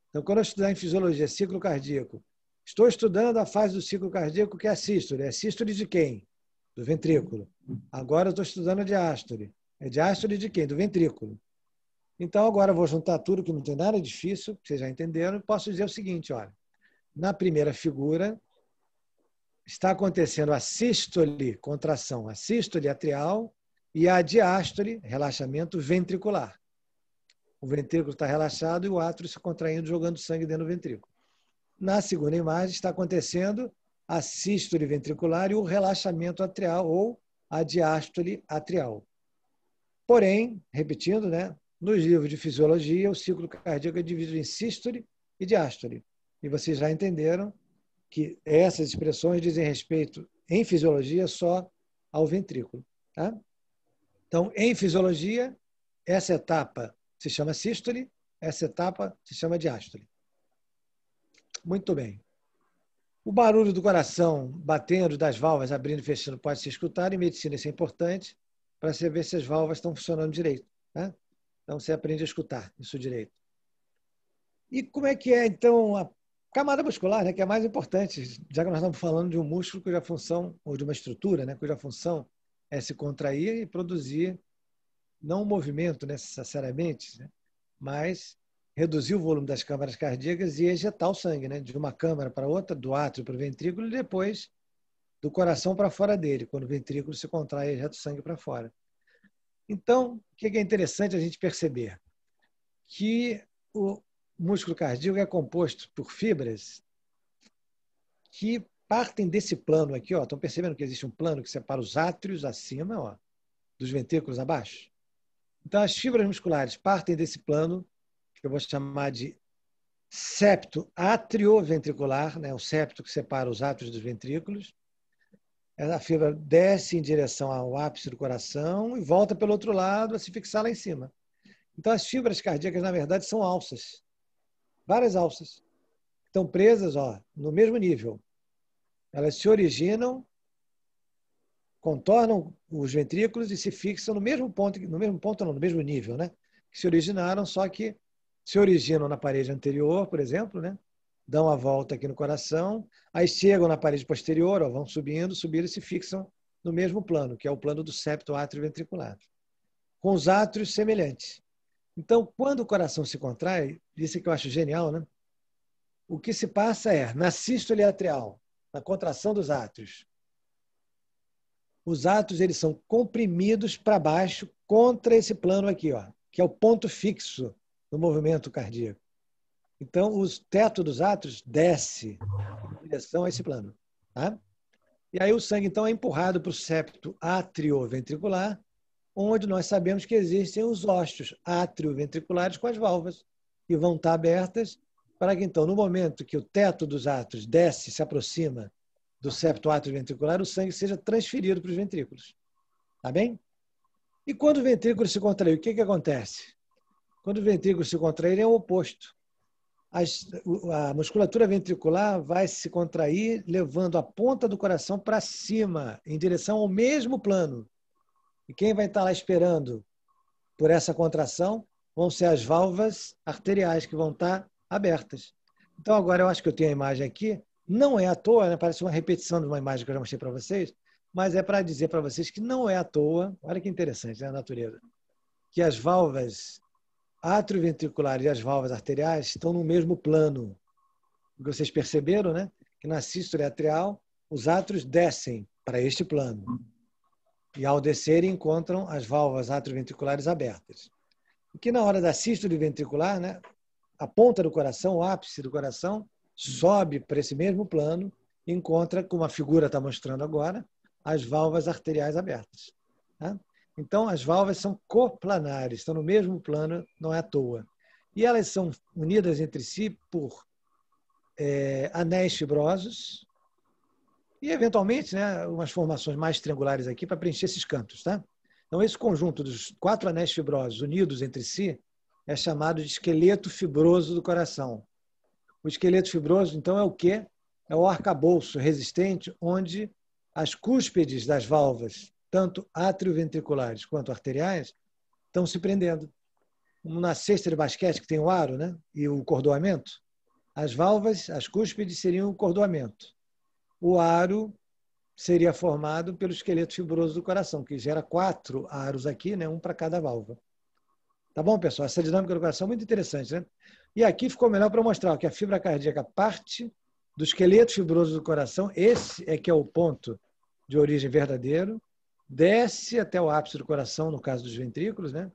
Então, quando eu estudar em fisiologia ciclo cardíaco, estou estudando a fase do ciclo cardíaco que é a sístole. É sístole de quem? Do ventrículo. Agora eu estou estudando a diástole. É diástole de quem? Do ventrículo. Então, agora eu vou juntar tudo, que não tem nada difícil, vocês já entenderam, e posso dizer o seguinte, olha, na primeira figura, está acontecendo a sístole, contração, a sístole atrial, e a diástole, relaxamento ventricular. O ventrículo está relaxado e o átrio se contraindo, jogando sangue dentro do ventrículo. Na segunda imagem está acontecendo a sístole ventricular e o relaxamento atrial ou a diástole atrial. Porém, repetindo, né, nos livros de fisiologia, o ciclo cardíaco é dividido em sístole e diástole. E vocês já entenderam que essas expressões dizem respeito, em fisiologia, só ao ventrículo. Tá? Então, em fisiologia, essa etapa se chama sístole, essa etapa se chama diástole. Muito bem. O barulho do coração batendo, das válvulas abrindo e fechando, pode se escutar. Em medicina isso é importante para você ver se as válvulas estão funcionando direito. Tá? Então você aprende a escutar isso direito. E como é que é, então, a camada muscular, né, que é mais importante, já que nós estamos falando de um músculo cuja função, ou de uma estrutura, né, cuja função é se contrair e produzir, não um movimento necessariamente, né, mas reduzir o volume das câmaras cardíacas e ejetar o sangue, né, de uma câmara para outra, do átrio para o ventrículo e depois do coração para fora dele, quando o ventrículo se contrai e ejeta o sangue para fora. Então, o que é interessante a gente perceber? Que o músculo cardíaco é composto por fibras que partem desse plano aqui. Ó. Estão percebendo que existe um plano que separa os átrios acima, ó, dos ventrículos abaixo? Então, as fibras musculares partem desse plano, que eu vou chamar de septo atrioventricular, né? O septo que separa os átrios dos ventrículos. A fibra desce em direção ao ápice do coração e volta pelo outro lado a se fixar lá em cima. Então, as fibras cardíacas, na verdade, são alças. Várias alças. Estão presas, ó, no mesmo nível. Elas se originam, contornam os ventrículos e se fixam no mesmo ponto, no mesmo nível, né? Que se originaram, só que se originam na parede anterior, por exemplo, né? Dão a volta aqui no coração, aí chegam na parede posterior, ó, vão subindo e se fixam no mesmo plano, que é o plano do septo atrioventricular, com os átrios semelhantes. Então, quando o coração se contrai, isso que eu acho genial, né? O que se passa é, na sístole atrial, na contração dos átrios, os átrios eles são comprimidos para baixo contra esse plano aqui, ó, que é o ponto fixo do movimento cardíaco. Então, o teto dos átrios desce em direção a esse plano. Tá? E aí o sangue, então, é empurrado para o septo atrioventricular, onde nós sabemos que existem os óstios atrioventriculares com as válvulas, que vão estar abertas para que, então, no momento que o teto dos átrios desce, se aproxima do septo atrioventricular, o sangue seja transferido para os ventrículos. Tá bem? E quando o ventrículo se contrai, o que acontece? Quando o ventrículo se contrai, é o oposto. A musculatura ventricular vai se contrair, levando a ponta do coração para cima, em direção ao mesmo plano. E quem vai estar lá esperando por essa contração vão ser as válvulas arteriais, que vão estar abertas. Então, agora eu acho que eu tenho a imagem aqui. Não é à toa, né? Parece uma repetição de uma imagem que eu já mostrei para vocês, mas é para dizer para vocês que não é à toa, olha que interessante, né, a natureza, que as válvulas átrio ventricular e as válvulas arteriais estão no mesmo plano. Vocês perceberam, né? Que na sístole atrial, os átrios descem para este plano. E ao descerem, encontram as válvulas atrioventriculares abertas. E que na hora da sístole ventricular, né, a ponta do coração, o ápice do coração, sobe para esse mesmo plano e encontra, como a figura está mostrando agora, as válvulas arteriais abertas. Tá? Então, as válvulas são coplanares, estão no mesmo plano, não é à toa. E elas são unidas entre si por anéis fibrosos e, eventualmente, né, umas formações mais triangulares aqui para preencher esses cantos. Tá? Então, esse conjunto dos 4 anéis fibrosos unidos entre si é chamado de esqueleto fibroso do coração. O esqueleto fibroso, então, é o quê? É o arcabouço resistente onde as cúspides das válvulas, tanto atrioventriculares quanto arteriais, estão se prendendo. Como na cesta de basquete, que tem o aro, né, e o cordoamento, as válvulas, as cúspides, seriam o cordoamento. O aro seria formado pelo esqueleto fibroso do coração, que gera 4 aros aqui, né, um para cada válvula. Tá bom, pessoal? Essa dinâmica do coração é muito interessante, né? E aqui ficou melhor para mostrar que a fibra cardíaca parte do esqueleto fibroso do coração, esse é que é o ponto de origem verdadeiro, desce até o ápice do coração, no caso dos ventrículos, né?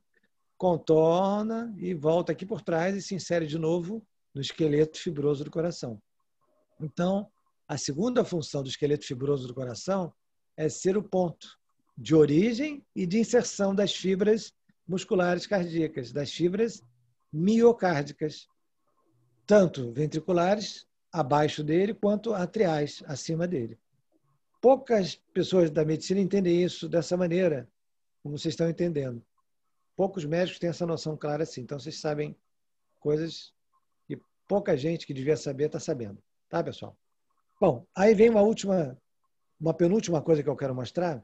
Contorna e volta aqui por trás e se insere de novo no esqueleto fibroso do coração. Então, a segunda função do esqueleto fibroso do coração é ser o ponto de origem e de inserção das fibras musculares cardíacas, das fibras miocárdicas, tanto ventriculares, abaixo dele, quanto atriais, acima dele. Poucas pessoas da medicina entendem isso dessa maneira, como vocês estão entendendo. Poucos médicos têm essa noção clara assim. Então, vocês sabem coisas que pouca gente que devia saber está sabendo. Tá, pessoal? Bom, aí vem uma penúltima coisa que eu quero mostrar,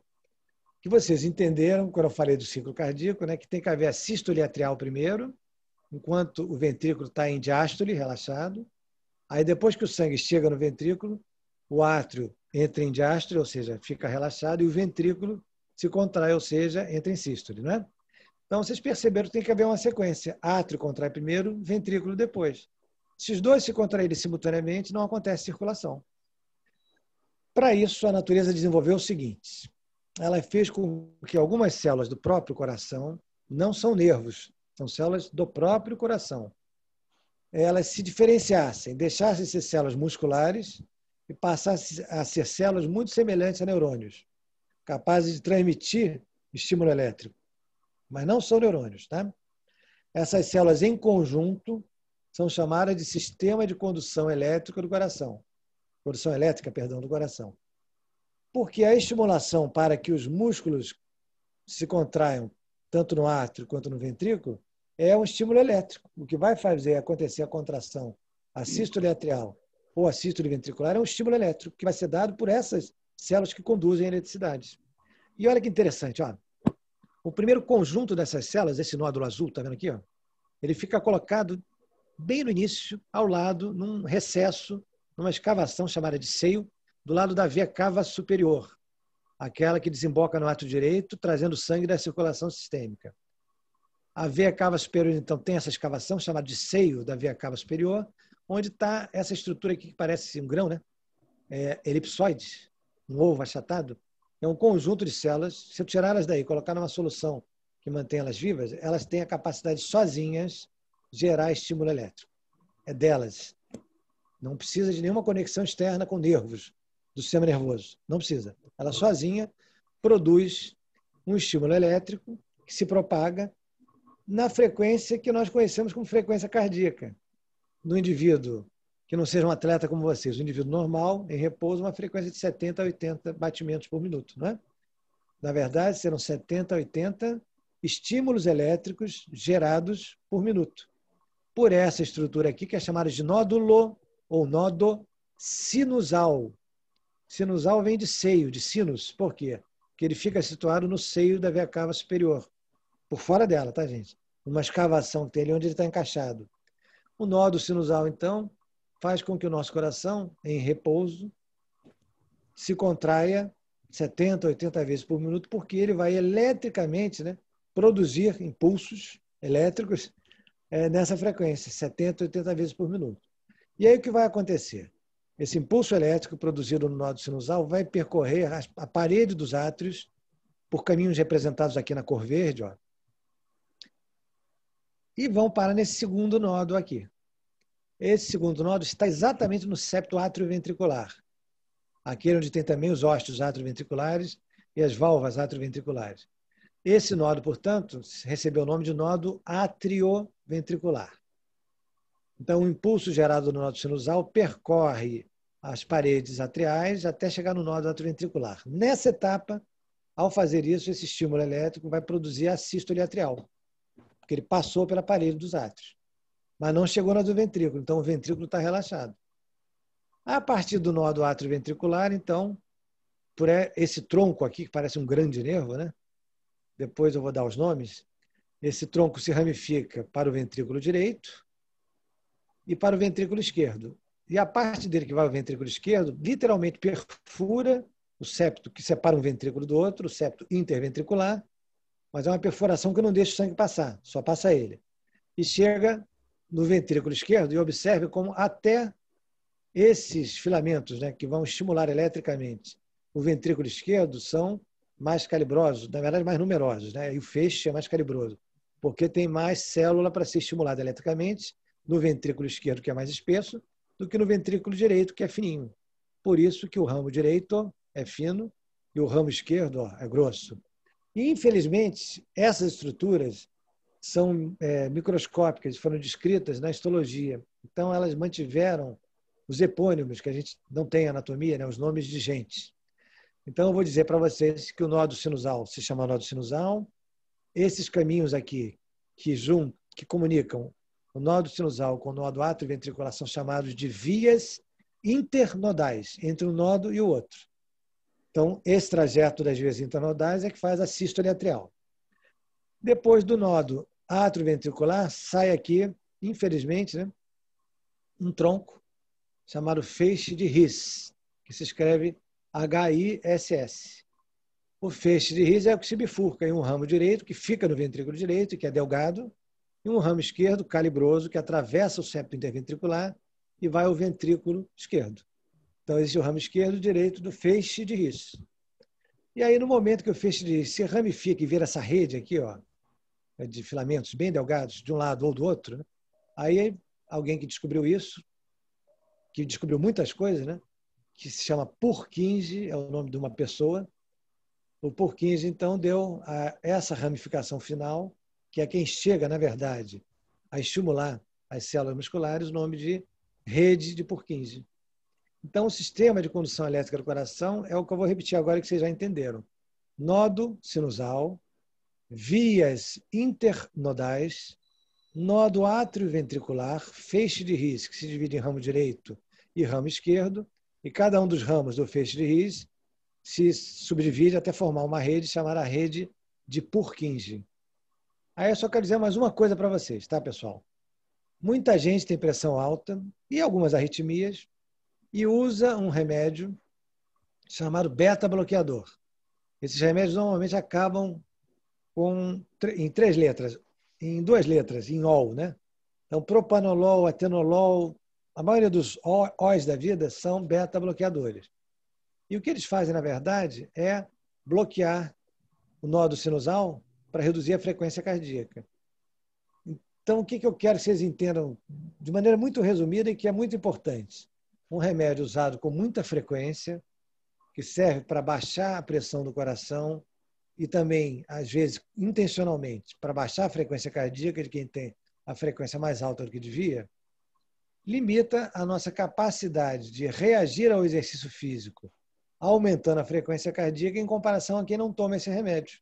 que vocês entenderam quando eu falei do ciclo cardíaco, né, que tem que haver a sístole atrial primeiro, enquanto o ventrículo está em diástole, relaxado. Aí, depois que o sangue chega no ventrículo, o átrio entra em diástole, ou seja, fica relaxado, e o ventrículo se contrai, ou seja, entra em sístole. Né? Então, vocês perceberam que tem que haver uma sequência. Átrio contrai primeiro, ventrículo depois. Se os dois se contraírem simultaneamente, não acontece circulação. Para isso, a natureza desenvolveu o seguinte. Ela fez com que algumas células do próprio coração, não são nervos, são células do próprio coração, elas se diferenciassem, deixassem de ser células musculares e passassem a ser células muito semelhantes a neurônios, capazes de transmitir estímulo elétrico. Mas não são neurônios. Tá? Essas células, em conjunto, são chamadas de sistema de condução elétrica do coração. Condução elétrica, perdão, do coração. Porque a estimulação para que os músculos se contraiam, tanto no átrio quanto no ventrículo, é um estímulo elétrico. O que vai fazer acontecer a contração, a sístole atrial ou a sístole ventricular, é um estímulo elétrico que vai ser dado por essas células que conduzem a eletricidade. E olha que interessante, ó. O primeiro conjunto dessas células, esse nódulo azul, tá vendo aqui, ó? Ele fica colocado bem no início, ao lado, num recesso, numa escavação chamada de seio, do lado da veia cava superior, aquela que desemboca no átrio direito, trazendo sangue da circulação sistêmica. A veia cava superior, então, tem essa escavação chamada de seio da veia cava superior, onde está essa estrutura aqui que parece um grão, né? Elipsoide, um ovo achatado. É um conjunto de células. Se eu tirar elas daí e colocar numa solução que mantém elas vivas, elas têm a capacidade de, sozinhas, gerar estímulo elétrico. É delas. Não precisa de nenhuma conexão externa com nervos do sistema nervoso. Não precisa. Ela sozinha produz um estímulo elétrico que se propaga na frequência que nós conhecemos como frequência cardíaca. No indivíduo que não seja um atleta como vocês, o indivíduo normal, em repouso, uma frequência de 70 a 80 batimentos por minuto. Não é? Na verdade, serão 70 a 80 estímulos elétricos gerados por minuto. Por essa estrutura aqui, que é chamada de nódulo ou nodo sinusal. Sinusal vem de seio, de sinus. Por quê? Porque ele fica situado no seio da veia cava superior. Por fora dela, tá, gente? Uma escavação que tem ali onde ele está encaixado. O nódo sinusal, então, faz com que o nosso coração, em repouso, se contraia 70, 80 vezes por minuto, porque ele vai eletricamente, né, produzir impulsos elétricos nessa frequência, 70, 80 vezes por minuto. E aí o que vai acontecer? Esse impulso elétrico produzido no nódo sinusal vai percorrer a parede dos átrios por caminhos representados aqui na cor verde, ó, e vão parar nesse segundo nódo aqui. Esse segundo nódo está exatamente no septo atrioventricular, aquele onde tem também os óstios atrioventriculares e as válvulas atrioventriculares. Esse nódo, portanto, recebeu o nome de nódo atrioventricular. Então, o impulso gerado no nódo sinusal percorre as paredes atriais até chegar no nódo atrioventricular. Nessa etapa, ao fazer isso, esse estímulo elétrico vai produzir a sístole atrial, porque ele passou pela parede dos átrios, mas não chegou no ventrículo, então o ventrículo está relaxado. A partir do nódo atrioventricular, então, por esse tronco aqui, que parece um grande nervo, né? Depois eu vou dar os nomes, esse tronco se ramifica para o ventrículo direito e para o ventrículo esquerdo. E a parte dele que vai ao ventrículo esquerdo, literalmente perfura o septo que separa um ventrículo do outro, o septo interventricular, mas é uma perfuração que não deixa o sangue passar, só passa ele. E chega no ventrículo esquerdo e observe como até esses filamentos, né, que vão estimular eletricamente o ventrículo esquerdo são mais calibrosos, na verdade mais numerosos, né? E o feixe é mais calibroso, porque tem mais célula para ser estimulada eletricamente no ventrículo esquerdo, que é mais espesso, do que no ventrículo direito, que é fininho. Por isso que o ramo direito é fino e o ramo esquerdo é grosso. E, infelizmente, essas estruturas são microscópicas, foram descritas na histologia. Então, elas mantiveram os epônimos, que a gente não tem anatomia, né? Os nomes de gente. Então, eu vou dizer para vocês que o nódo sinusal se chama nódo sinusal. Esses caminhos aqui que comunicam o nódo sinusal com o nódo atrioventricular são chamados de vias internodais, entre um nódo e o outro. Então, esse trajeto das vias internodais é que faz a sístole atrial. Depois do nódo atrioventricular, sai aqui, infelizmente, né, um tronco chamado feixe de His, que se escreve H-I-S-S. O feixe de His é o que se bifurca em um ramo direito, que fica no ventrículo direito, que é delgado, e um ramo esquerdo, calibroso, que atravessa o septo interventricular e vai ao ventrículo esquerdo. Então, esse é o ramo esquerdo e direito do feixe de His. E aí, no momento que o feixe de His se ramifica e vira essa rede aqui, ó, de filamentos bem delgados, de um lado ou do outro, né? Aí alguém que descobriu isso, que descobriu muitas coisas, né? Que se chama Purkinje, é o nome de uma pessoa. O Purkinje, então, deu a essa ramificação final, que é quem chega, na verdade, a estimular as células musculares, o nome de rede de Purkinje. Então, o sistema de condução elétrica do coração é o que eu vou repetir agora, que vocês já entenderam. Nódo sinusal, vias internodais, nódo atrioventricular, feixe de His, que se divide em ramo direito e ramo esquerdo, e cada um dos ramos do feixe de His se subdivide até formar uma rede chamada rede de Purkinje. Aí eu só quero dizer mais uma coisa para vocês, tá, pessoal? Muita gente tem pressão alta e algumas arritmias e usa um remédio chamado beta-bloqueador. Esses remédios normalmente acabam em 3 letras, em 2 letras, em ol, né? Então, propanolol, atenolol, a maioria dos óis da vida são beta-bloqueadores. E o que eles fazem, na verdade, é bloquear o nódo sinusal para reduzir a frequência cardíaca. Então, o que eu quero que vocês entendam de maneira muito resumida e que é muito importante? Um remédio usado com muita frequência, que serve para baixar a pressão do coração e também, às vezes, intencionalmente, para baixar a frequência cardíaca de quem tem a frequência mais alta do que devia, limita a nossa capacidade de reagir ao exercício físico, aumentando a frequência cardíaca em comparação a quem não toma esse remédio.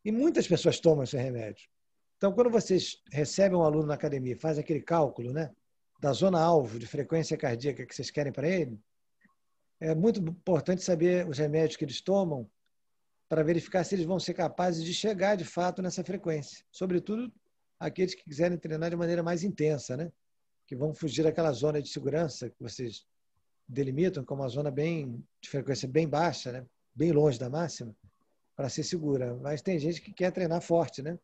E muitas pessoas tomam esse remédio. Então, quando vocês recebem um aluno na academia e faz aquele cálculo, né, da zona-alvo de frequência cardíaca que vocês querem para ele, é muito importante saber os remédios que eles tomam para verificar se eles vão ser capazes de chegar, de fato, nessa frequência. Sobretudo, aqueles que quiserem treinar de maneira mais intensa, né, que vão fugir daquela zona de segurança que vocês delimitam como uma zona de frequência bem baixa, né, bem longe da máxima, para ser segura. Mas tem gente que quer treinar forte, né?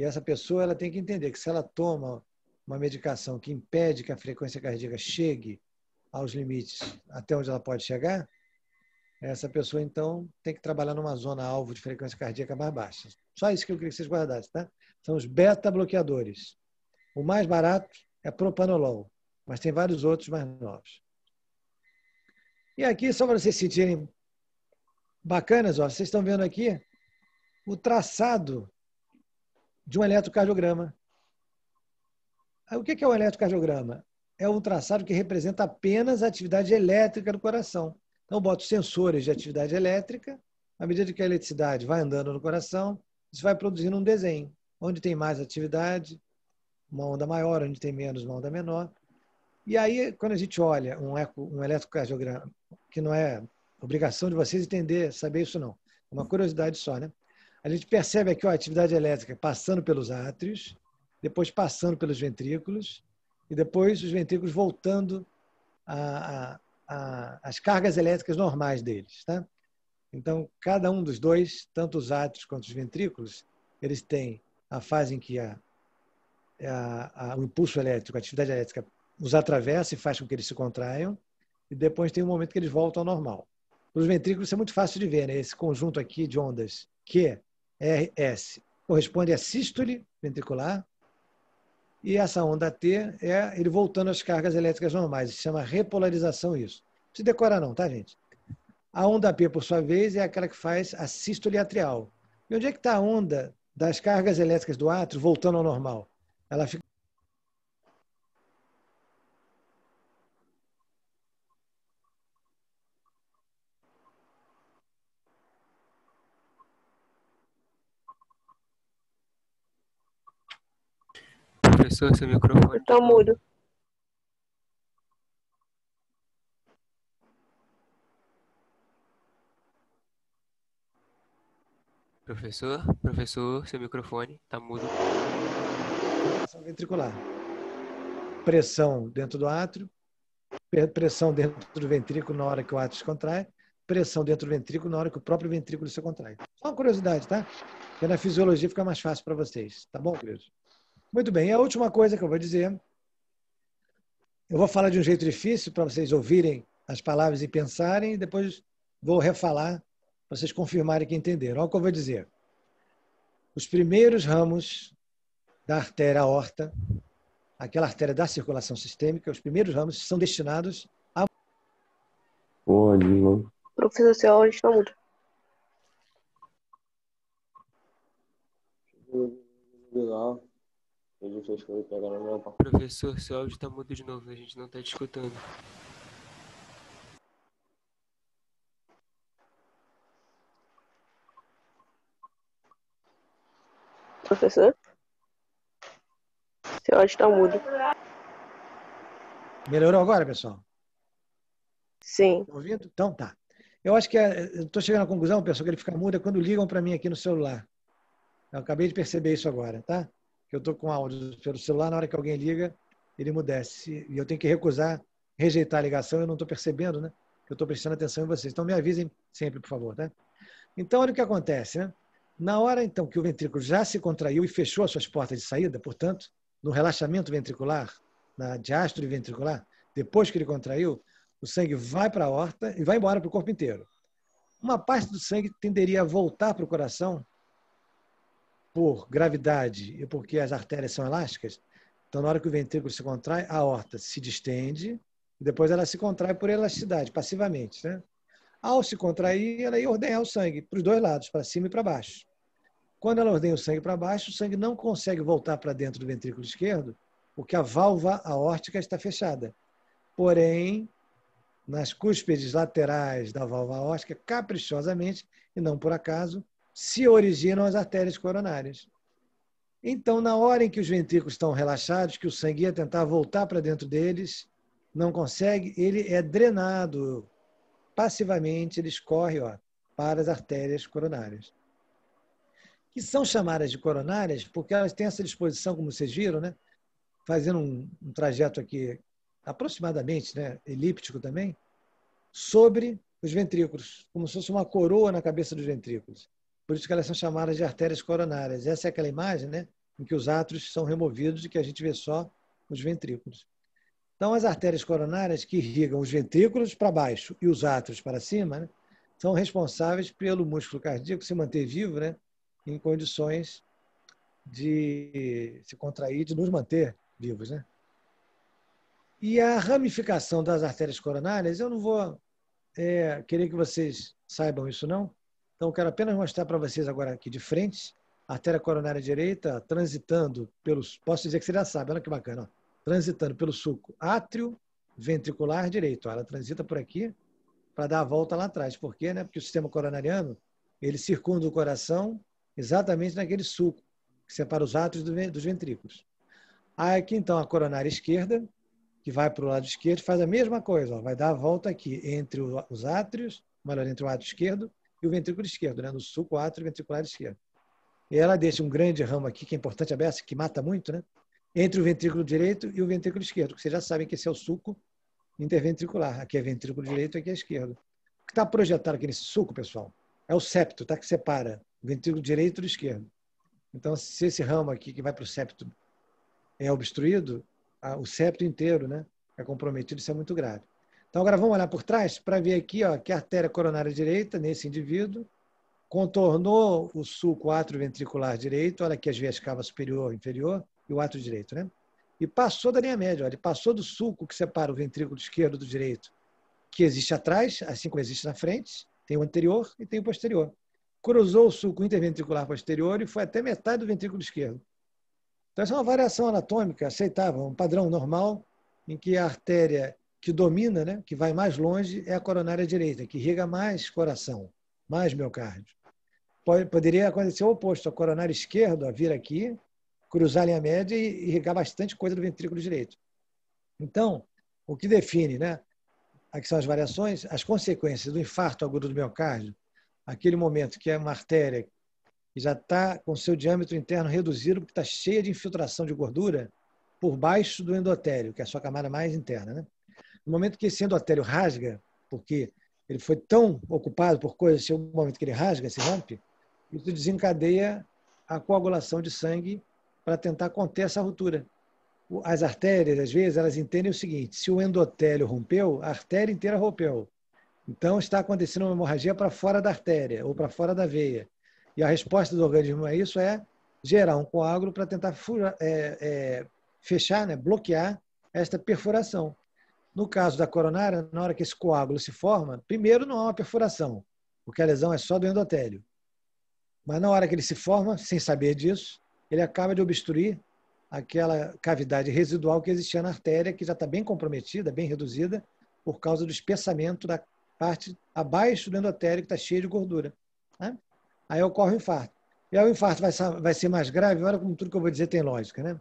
E essa pessoa ela tem que entender que se ela toma uma medicação que impede que a frequência cardíaca chegue aos limites até onde ela pode chegar, essa pessoa, então, tem que trabalhar numa zona alvo de frequência cardíaca mais baixa. Só isso que eu queria que vocês guardassem, tá? São os beta-bloqueadores. O mais barato é propanolol, mas tem vários outros mais novos. E aqui, só para vocês se sentirem bacanas, ó, vocês estão vendo aqui o traçado de um eletrocardiograma. O que é um eletrocardiograma? É um traçado que representa apenas a atividade elétrica do coração. Então, eu boto sensores de atividade elétrica, à medida que a eletricidade vai andando no coração, isso vai produzindo um desenho, onde tem mais atividade, uma onda maior, onde tem menos, uma onda menor. E aí, quando a gente olha um eletrocardiograma, que não é obrigação de vocês entender, saber isso não, é uma curiosidade só, né? A gente percebe aqui ó, a atividade elétrica passando pelos átrios, depois passando pelos ventrículos, e depois os ventrículos voltando às cargas elétricas normais deles. Tá? Então, cada um dos dois, tanto os átrios quanto os ventrículos, eles têm a fase em que o impulso elétrico, a atividade elétrica, os atravessa e faz com que eles se contraiam, e depois tem um momento que eles voltam ao normal. Para os ventrículos, isso é muito fácil de ver, né? Esse conjunto aqui de ondas Q, R, S, corresponde à sístole ventricular, e essa onda T é ele voltando às cargas elétricas normais. Se chama repolarização isso. Não precisa decorar não, tá, gente? A onda P, por sua vez, é aquela que faz a sístole atrial. E onde é que está a onda das cargas elétricas do átrio voltando ao normal? Ela fica... Professor, seu microfone. Estou mudo. Professor, seu microfone está mudo. ventricular. Pressão dentro do átrio, pressão dentro do ventrículo na hora que o átrio se contrai, pressão dentro do ventrículo na hora que o próprio ventrículo se contrai. Só uma curiosidade, tá? Porque na fisiologia fica mais fácil para vocês. Tá bom, queridos? Muito bem. E a última coisa que eu vou dizer, eu vou falar de um jeito difícil para vocês ouvirem as palavras e pensarem, e depois vou refalar para vocês confirmarem que entenderam. Olha o que eu vou dizer. Os primeiros ramos da artéria aorta, aquela artéria da circulação sistêmica, os primeiros ramos são destinados a... Pode, não. Professor, seu áudio está mudo. Legal. Ele fez que eu ia pegar no meu pau. Professor, seu áudio está mudo de novo, a gente não está te escutando. Professor? Seu áudio está mudo. Melhorou agora, pessoal? Sim. Estão ouvindo? Então, tá. Eu acho que eu estou chegando à conclusão, pessoal, que ele fica mudo é quando ligam para mim aqui no celular. Eu acabei de perceber isso agora, tá? Que eu estou com áudio pelo celular, na hora que alguém liga, ele emudece. E eu tenho que recusar, rejeitar a ligação, eu não estou percebendo, né? Que eu estou prestando atenção em vocês. Então, me avisem sempre, por favor, tá? Então, olha o que acontece, né? Na hora, então, que o ventrículo já se contraiu e fechou as suas portas de saída, portanto, no relaxamento ventricular, na diástole ventricular, depois que ele contraiu, o sangue vai para a aorta e vai embora para o corpo inteiro. Uma parte do sangue tenderia a voltar para o coração por gravidade e porque as artérias são elásticas. Então, na hora que o ventrículo se contrai, a aorta se distende e depois ela se contrai por elasticidade, passivamente, né? Ao se contrair, ela ia ordenhar o sangue para os dois lados, para cima e para baixo. Quando ela ordenha o sangue para baixo, o sangue não consegue voltar para dentro do ventrículo esquerdo, porque a válvula aórtica está fechada. Porém, nas cúspides laterais da válvula aórtica, caprichosamente, e não por acaso, se originam as artérias coronárias. Então, na hora em que os ventrículos estão relaxados, que o sangue ia tentar voltar para dentro deles, não consegue, ele é drenado passivamente, ele escorre para as artérias coronárias. Que são chamadas de coronárias porque elas têm essa disposição, como vocês viram, né? Fazendo um trajeto aqui aproximadamente, né, elíptico também, sobre os ventrículos, como se fosse uma coroa na cabeça dos ventrículos. Por isso que elas são chamadas de artérias coronárias. Essa é aquela imagem, né, em que os átrios são removidos e que a gente vê só os ventrículos. Então, as artérias coronárias que irrigam os ventrículos para baixo e os átrios para cima, né, são responsáveis pelo músculo cardíaco se manter vivo, né, em condições de se contrair, de nos manter vivos, né? E a ramificação das artérias coronárias, eu não vou querer que vocês saibam isso, não. Então, eu quero apenas mostrar para vocês agora aqui de frente, a artéria coronária direita transitando pelos... Posso dizer que você já sabe, olha que bacana. Ó, transitando pelo sulco átrio ventricular direito. Ó, ela transita por aqui para dar a volta lá atrás. Por quê? Né? Porque o sistema coronariano, ele circunda o coração exatamente naquele sulco que separa os átrios dos ventrículos. Aí aqui, então, a coronária esquerda, que vai para o lado esquerdo, faz a mesma coisa. Ó, vai dar a volta aqui entre os átrios, melhor, entre o átrio esquerdo e o ventrículo esquerdo, né? No sulco átrio ventricular esquerdo. E ela deixa um grande ramo aqui, que é importante a beça, que mata muito, né? Entre o ventrículo direito e o ventrículo esquerdo, que vocês já sabem que esse é o sulco interventricular. Aqui é ventrículo direito, aqui é esquerdo. O que está projetado aqui nesse sulco, pessoal, é o septo, tá? Que separa o ventrículo direito do esquerdo. Então, se esse ramo aqui que vai para o septo é obstruído, o septo inteiro, né, é comprometido, isso é muito grave. Então, agora vamos olhar por trás para ver aqui, ó, que a artéria coronária direita, nesse indivíduo, contornou o sulco atrioventricular direito, olha aqui as veias cava superior e inferior, e o átrio direito, né? E passou da linha média, olha, ele passou do sulco que separa o ventrículo esquerdo do direito, que existe atrás, assim como existe na frente, tem o anterior e tem o posterior. Cruzou o sulco interventricular posterior e foi até metade do ventrículo esquerdo. Então, essa é uma variação anatômica aceitável, um padrão normal, em que a artéria que domina, né, que vai mais longe, é a coronária direita, que irriga mais coração, mais miocárdio. Poderia acontecer o oposto, a coronária esquerda vir aqui, cruzar a linha média e irrigar bastante coisa do ventrículo direito. Então, o que define, né, aqui são as variações, as consequências do infarto agudo do miocárdio, aquele momento que é uma artéria que já está com seu diâmetro interno reduzido, porque está cheia de infiltração de gordura por baixo do endotélio, que é a sua camada mais interna, né? No momento que esse endotélio rasga, porque ele foi tão ocupado por coisas, chega um momento que ele rasga, se rompe, isso desencadeia a coagulação de sangue para tentar conter essa ruptura. As artérias, às vezes, elas entendem o seguinte: se o endotélio rompeu, a artéria inteira rompeu. Então, está acontecendo uma hemorragia para fora da artéria ou para fora da veia. E a resposta do organismo a isso é gerar um coágulo para tentar fechar, né, bloquear esta perfuração. No caso da coronária, na hora que esse coágulo se forma, primeiro não há uma perfuração, porque a lesão é só do endotélio. Mas na hora que ele se forma, sem saber disso, ele acaba de obstruir aquela cavidade residual que existia na artéria, que já está bem comprometida, bem reduzida, por causa do espessamento da parte abaixo do endotélio, que está cheia de gordura, né? Aí ocorre o infarto. E aí o infarto vai ser mais grave, olha como tudo que eu vou dizer tem lógica, né?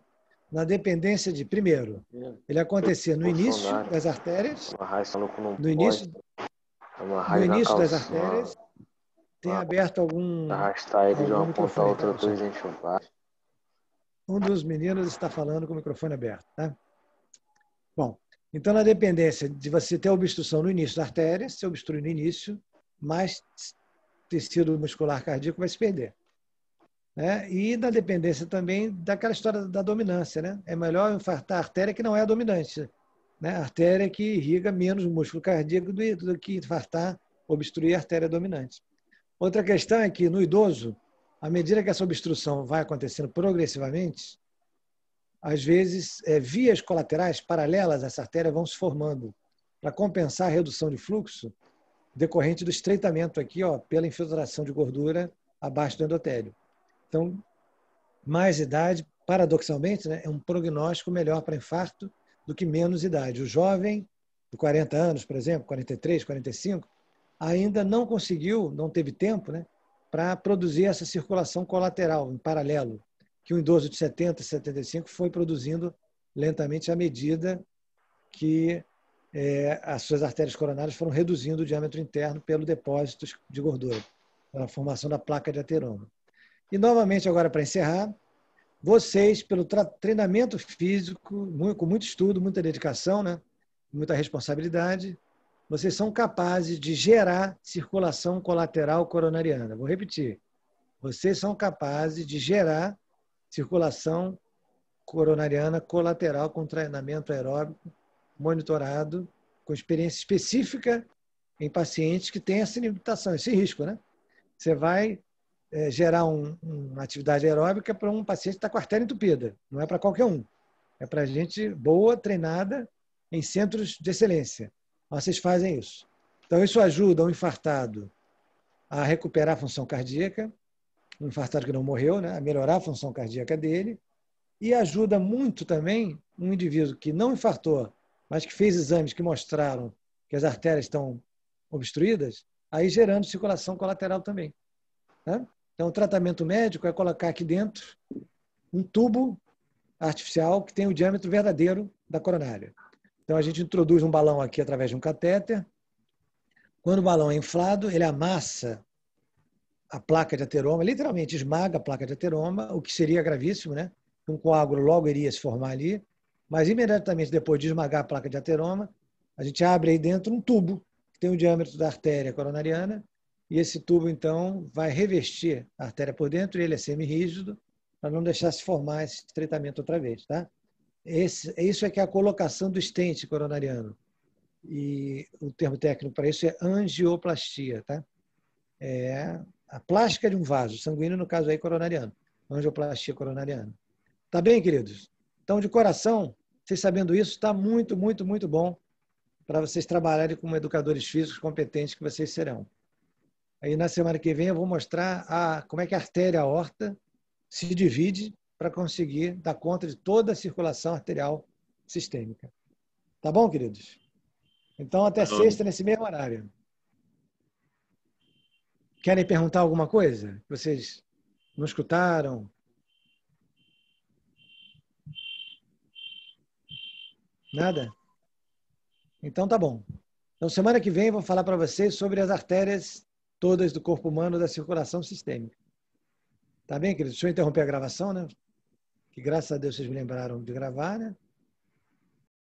Na dependência de, primeiro, ele acontecer no início das artérias, no início das artérias, tem aberto algum Arrastar ele de uma ponta a microfone, outra, tá, dois dentes baixos. Um dos meninos está falando com o microfone aberto, tá? Bom, então na dependência de você ter obstrução no início da artéria, se obstruir no início, mais tecido muscular cardíaco vai se perder, né? E na dependência também daquela história da dominância, né? É melhor infartar a artéria que não é a dominante, né? A artéria que irriga menos o músculo cardíaco do que infartar, obstruir a artéria dominante. Outra questão é que no idoso, à medida que essa obstrução vai acontecendo progressivamente, às vezes vias colaterais paralelas a essa artéria vão se formando para compensar a redução de fluxo decorrente do estreitamento aqui, ó, pela infiltração de gordura abaixo do endotélio. Então, mais idade, paradoxalmente, né, é um prognóstico melhor para infarto do que menos idade. O jovem de 40 anos, por exemplo, 43, 45, ainda não conseguiu, não teve tempo, né, para produzir essa circulação colateral em paralelo, que o idoso de 70, 75 foi produzindo lentamente à medida que as suas artérias coronárias foram reduzindo o diâmetro interno pelo depósito de gordura, pela formação da placa de ateroma. E, novamente, agora para encerrar, vocês, pelo treinamento físico, com muito estudo, muita dedicação, né, muita responsabilidade, vocês são capazes de gerar circulação colateral coronariana. Vou repetir. Vocês são capazes de gerar circulação coronariana colateral com treinamento aeróbico monitorado, com experiência específica em pacientes que têm essa limitação, esse risco, né? Você vai gerar uma atividade aeróbica para um paciente que está com a artéria entupida. Não é para qualquer um. É para gente boa, treinada em centros de excelência. Vocês fazem isso. Então, isso ajuda o infartado a recuperar a função cardíaca, um infartado que não morreu, né? A melhorar a função cardíaca dele, e ajuda muito também um indivíduo que não infartou, mas que fez exames que mostraram que as artérias estão obstruídas, aí gerando circulação colateral também. Tá? Então, o tratamento médico é colocar aqui dentro um tubo artificial que tem o diâmetro verdadeiro da coronária. Então, a gente introduz um balão aqui através de um catéter. Quando o balão é inflado, ele amassa a placa de ateroma, literalmente esmaga a placa de ateroma, o que seria gravíssimo, né? Um coágulo logo iria se formar ali, mas imediatamente depois de esmagar a placa de ateroma, a gente abre aí dentro um tubo que tem o diâmetro da artéria coronariana, e esse tubo, então, vai revestir a artéria por dentro, e ele é semi-rígido, para não deixar se formar esse estreitamento outra vez, tá? Isso é que é a colocação do stent coronariano. E o termo técnico para isso é angioplastia, tá? É a plástica de um vaso sanguíneo, no caso aí coronariano, angioplastia coronariana. Tá bem, queridos? Então, de coração, vocês sabendo isso, está muito, muito, muito bom para vocês trabalharem como educadores físicos competentes que vocês serão. Aí, na semana que vem, eu vou mostrar como é que a artéria aorta se divide para conseguir dar conta de toda a circulação arterial sistêmica. Tá bom, queridos? Então, até sexta, nesse mesmo horário. Querem perguntar alguma coisa? Vocês não escutaram? Nada? Então, tá bom. Então, semana que vem, eu vou falar para vocês sobre as artérias todas do corpo humano da circulação sistêmica. Tá bem, queridos? Deixa eu interromper a gravação, né? Que graças a Deus vocês me lembraram de gravar, né?